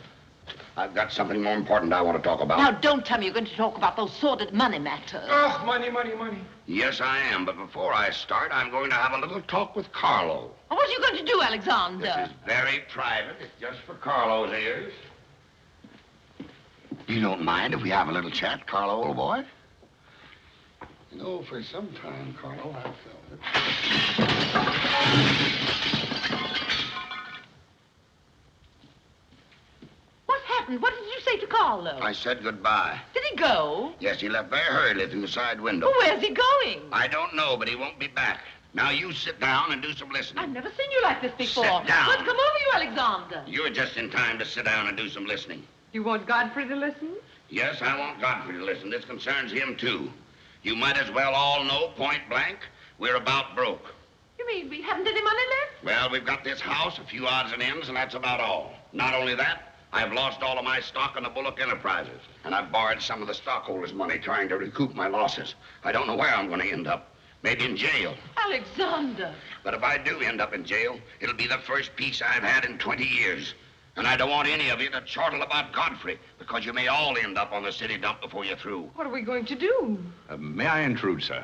I've got something more important I want to talk about. Now, don't tell me you're going to talk about those sordid money matters. Oh, money, money, money. Yes, I am. But before I start, I'm going to have a little talk with Carlo. What are you going to do, Alexander? This is very private. It's just for Carlo's ears. You don't mind if we have a little chat, Carlo, old boy? You know, for some time, Carlo, I've felt it. What happened? What did you say to Carlo? I said goodbye. Did he go? Yes, he left very hurriedly through the side window. Well, where's he going? I don't know, but he won't be back. Now, you sit down and do some listening. I've never seen you like this before. Sit down. What's come over you, Alexander? You're just in time to sit down and do some listening. You want Godfrey to listen? Yes, I want Godfrey to listen. This concerns him, too. You might as well all know, point blank, we're about broke. You mean we haven't any money left? Well, we've got this house, a few odds and ends, and that's about all. Not only that, I've lost all of my stock in the Bullock Enterprises, and I've borrowed some of the stockholders' money trying to recoup my losses. I don't know where I'm going to end up. Maybe in jail. Alexander. But if I do end up in jail, it'll be the first peace I've had in 20 years. And I don't want any of you to chortle about Godfrey, because you may all end up on the city dump before you're through. What are we going to do? May I intrude, sir?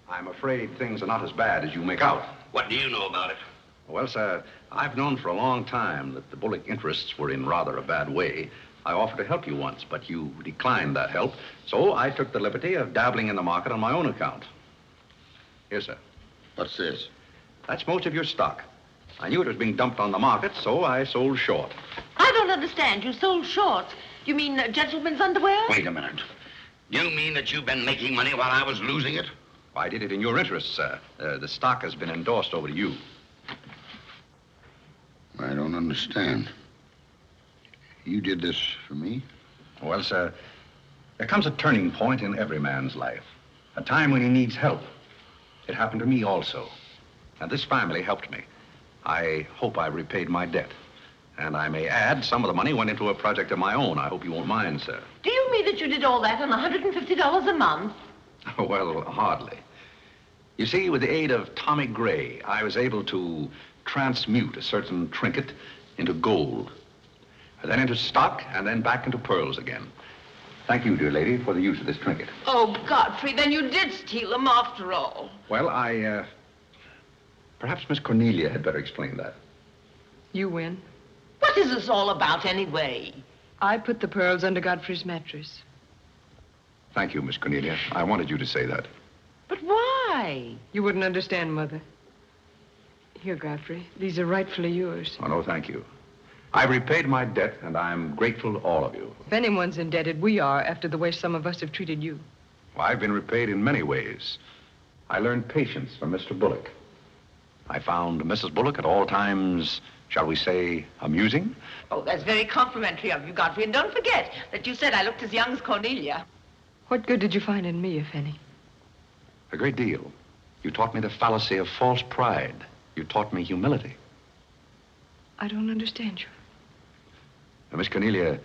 I'm afraid things are not as bad as you make out. What do you know about it? Well, sir, I've known for a long time that the Bullock interests were in rather a bad way. I offered to help you once, but you declined that help, so I took the liberty of dabbling in the market on my own account. Here, sir. What's this? That's most of your stock. I knew it was being dumped on the market, so I sold short. I don't understand. You sold shorts. You mean gentlemen's underwear? Wait a minute. You mean that you've been making money while I was losing it? I did it in your interest, sir. The stock has been endorsed over to you. I don't understand. You did this for me? Well, sir, there comes a turning point in every man's life. A time when he needs help. It happened to me also. And this family helped me. I hope I repaid my debt. And I may add, some of the money went into a project of my own. I hope you won't mind, sir. Do you mean that you did all that on $150 a month? Well, hardly. You see, with the aid of Tommy Gray, I was able to transmute a certain trinket into gold, and then into stock, and then back into pearls again. Thank you, dear lady, for the use of this trinket. Oh, Godfrey, then you did steal them after all. Well, perhaps Miss Cornelia had better explain that. You win. What is this all about, anyway? I put the pearls under Godfrey's mattress. Thank you, Miss Cornelia. I wanted you to say that. But why? You wouldn't understand, Mother. Here, Godfrey. These are rightfully yours. Oh, no, thank you. I've repaid my debt, and I'm grateful to all of you. If anyone's indebted, we are, after the way some of us have treated you. Well, I've been repaid in many ways. I learned patience from Mr. Bullock. I found Mrs. Bullock at all times, shall we say, amusing. Oh, that's very complimentary of you, Godfrey. And don't forget that you said I looked as young as Cornelia. What good did you find in me, if any? A great deal. You taught me the fallacy of false pride. You taught me humility. I don't understand you. Now, Miss Cornelia,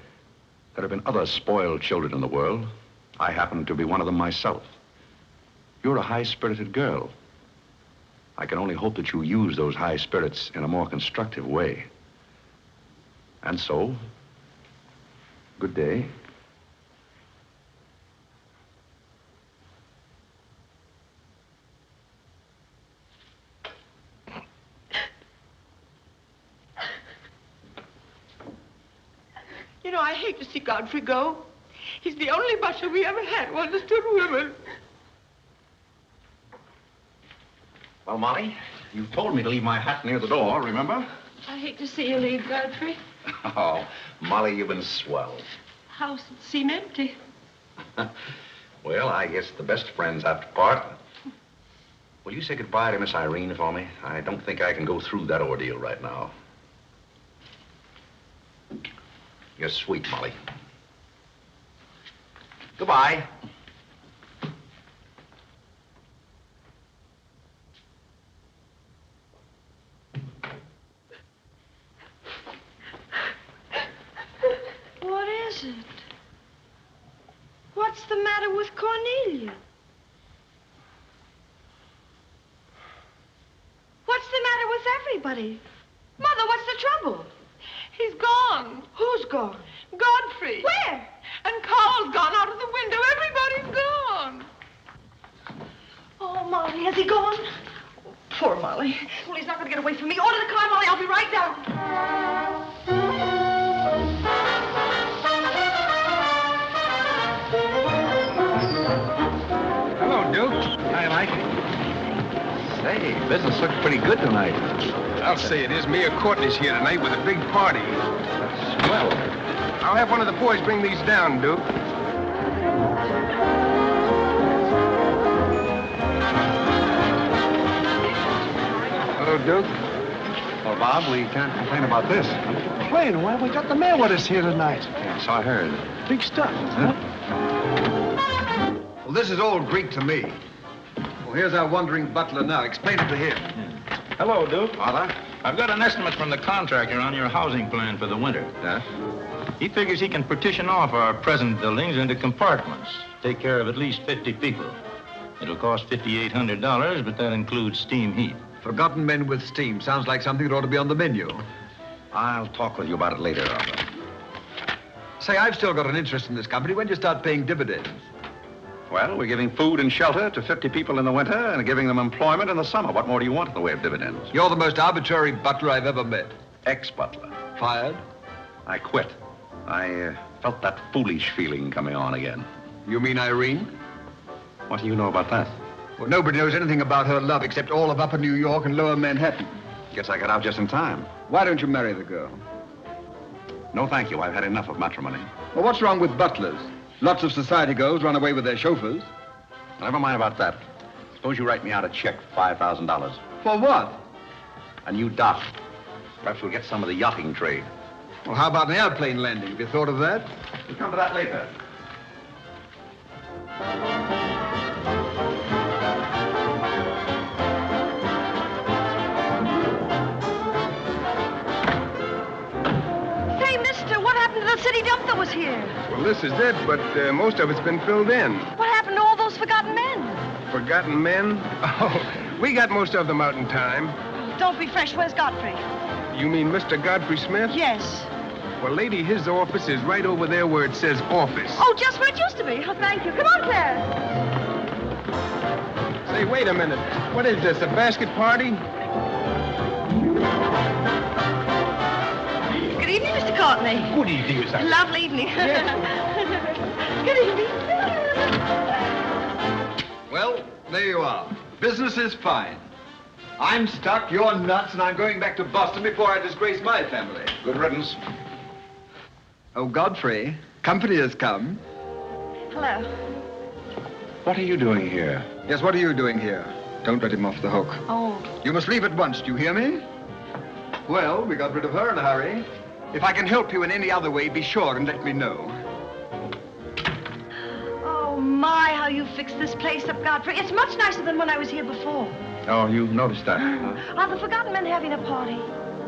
there have been other spoiled children in the world. I happen to be one of them myself. You're a high-spirited girl. I can only hope that you use those high spirits in a more constructive way. And so, good day. You know, I hate to see Godfrey go. He's the only butler we ever had who understood women. Well, Molly, you told me to leave my hat near the door, remember? I hate to see you leave, Godfrey. Oh, Molly, you've been swell. House will seem empty. Well, I guess the best friends have to part. Will you say goodbye to Miss Irene for me? I don't think I can go through that ordeal right now. You're sweet, Molly. Goodbye. What is it? What's the matter with Cornelia? What's the matter with everybody? Mother, what's the trouble? He's gone. Who's gone? Godfrey. Where? And Carl's gone out of the window. Everybody's gone. Oh, Molly, has he gone? Oh, poor Molly. Well, he's not going to get away from me. Order the car, Molly. I'll be right down. Hello, Duke. Hi, Mike. Say, business looks pretty good tonight. I'll say it is. Me and Courtney's here tonight with a big party. Swell. I'll have one of the boys bring these down, Duke. Hello, Duke. Well, Bob, we can't complain about this. Complain? Why, we got the mayor with us here tonight. Yeah, so I heard. Big stuff. Huh? Well, this is all Greek to me. Well, here's our wandering butler now. Explain it to him. Hello, Duke. Father? I've got an estimate from the contractor on your housing plan for the winter. Yes? He figures he can partition off our present buildings into compartments, take care of at least 50 people. It'll cost $5,800, but that includes steam heat. Forgotten men with steam. Sounds like something that ought to be on the menu. I'll talk with you about it later, Arthur. Say, I've still got an interest in this company. When do you start paying dividends? Well, we're giving food and shelter to 50 people in the winter and giving them employment in the summer. What more do you want in the way of dividends? You're the most arbitrary butler I've ever met. Ex-butler. Fired? I quit. I felt that foolish feeling coming on again. You mean Irene? What do you know about that? Well, nobody knows anything about her love except all of Upper New York and Lower Manhattan. Guess I got out just in time. Why don't you marry the girl? No, thank you. I've had enough of matrimony. Well, what's wrong with butlers? Lots of society girls run away with their chauffeurs. Never mind about that. Suppose you write me out a check for $5,000. For what? A new dock. Perhaps we'll get some of the yachting trade. Well, how about an airplane landing? Have you thought of that? We'll come to that later. Say, mister, what happened to the city dump that was here? Well, this is it, but most of it's been filled in. What happened to all those forgotten men? Forgotten men? Oh, we got most of them out in time. Don't be fresh. Where's Godfrey? You mean Mr. Godfrey Smith? Yes. Well, lady, his office is right over there where it says office. Oh, just where it used to be. Oh, thank you. Come on, Claire. Say, wait a minute. What is this, a basket party? Good evening, Mr. Courtney. Good evening, Miss Irene. Lovely evening. Good evening. Well, there you are. Business is fine. I'm stuck, you're nuts, and I'm going back to Boston before I disgrace my family. Good riddance. Oh, Godfrey, company has come. Hello. What are you doing here? Yes, what are you doing here? Don't let him off the hook. Oh. You must leave at once, do you hear me? Well, we got rid of her in a hurry. If I can help you in any other way, be sure and let me know. Oh, my, how you fixed this place up, Godfrey. It's much nicer than when I was here before. Oh, you noticed that, huh? Are the forgotten men having a party?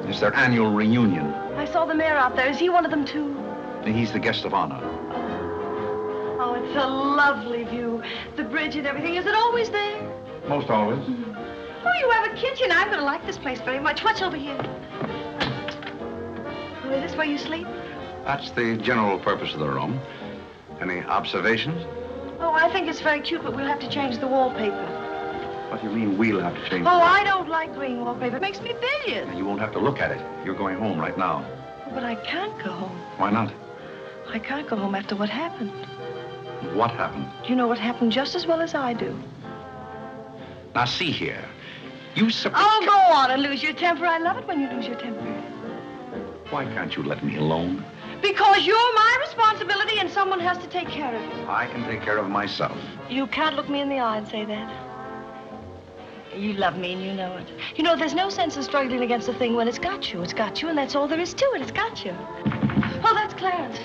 It's their annual reunion. I saw the mayor out there. Is he one of them, too? He's the guest of honor. Oh, it's a lovely view. The bridge and everything. Is it always there? Most always. Oh, you have a kitchen. I'm going to like this place very much. What's over here? Oh, is this where you sleep? That's the general purpose of the room. Any observations? Oh, I think it's very cute, but we'll have to change the wallpaper. What do you mean we'll have to change? Oh, I don't like green wallpaper. It makes me bilious. You won't have to look at it. You're going home right now. But I can't go home. Why not? I can't go home after what happened. What happened? You know what happened just as well as I do. Now, see here. You Oh, go on and lose your temper. I love it when you lose your temper. Why can't you let me alone? Because you're my responsibility and someone has to take care of you. I can take care of myself. You can't look me in the eye and say that. You love me and you know it. You know, there's no sense in struggling against a thing when it's got you. It's got you, and that's all there is to it. It's got you. Oh, that's Clarence.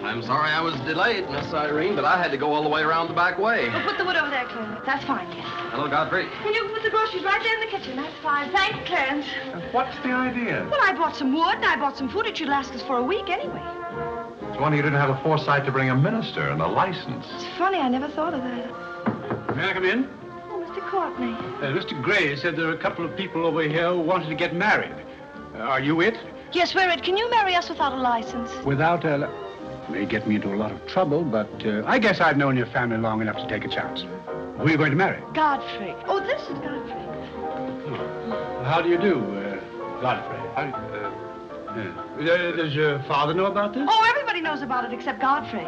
I'm sorry I was delayed, Miss Irene, but I had to go all the way around the back way. Well, put the wood over there, Clarence. That's fine, yes. Hello, Godfrey. And you can put the groceries right there in the kitchen. That's fine. Thanks, Clarence. What's the idea? Well, I bought some wood and I bought some food. It should last us for a week anyway. It's wonder you didn't have the foresight to bring a minister and a license. It's funny, I never thought of that. May I come in? Oh, Mr. Courtney. Mr. Gray said there are a couple of people over here who wanted to get married. Are you it? Yes, we're it. Can you marry us without a license? Without a... May get me into a lot of trouble, but I guess I've known your family long enough to take a chance. Who are you going to marry? Godfrey. Oh, this is Godfrey. Oh. How do you do, Godfrey? Does your father know about this? Oh, everybody knows about it except Godfrey.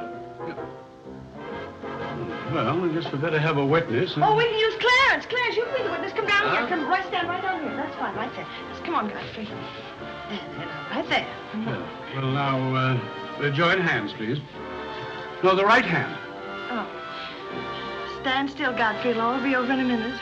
Well, I guess we better have a witness. Oh, we can use Clarence. Clarence, you can be the witness. Come down here. Come right, stand right down here. That's fine, right there. Just come on, Godfrey. Right there. Yeah. Well, now, join hands, please. No, the right hand. Oh. Stand still, Godfrey. Law will be over in a minute.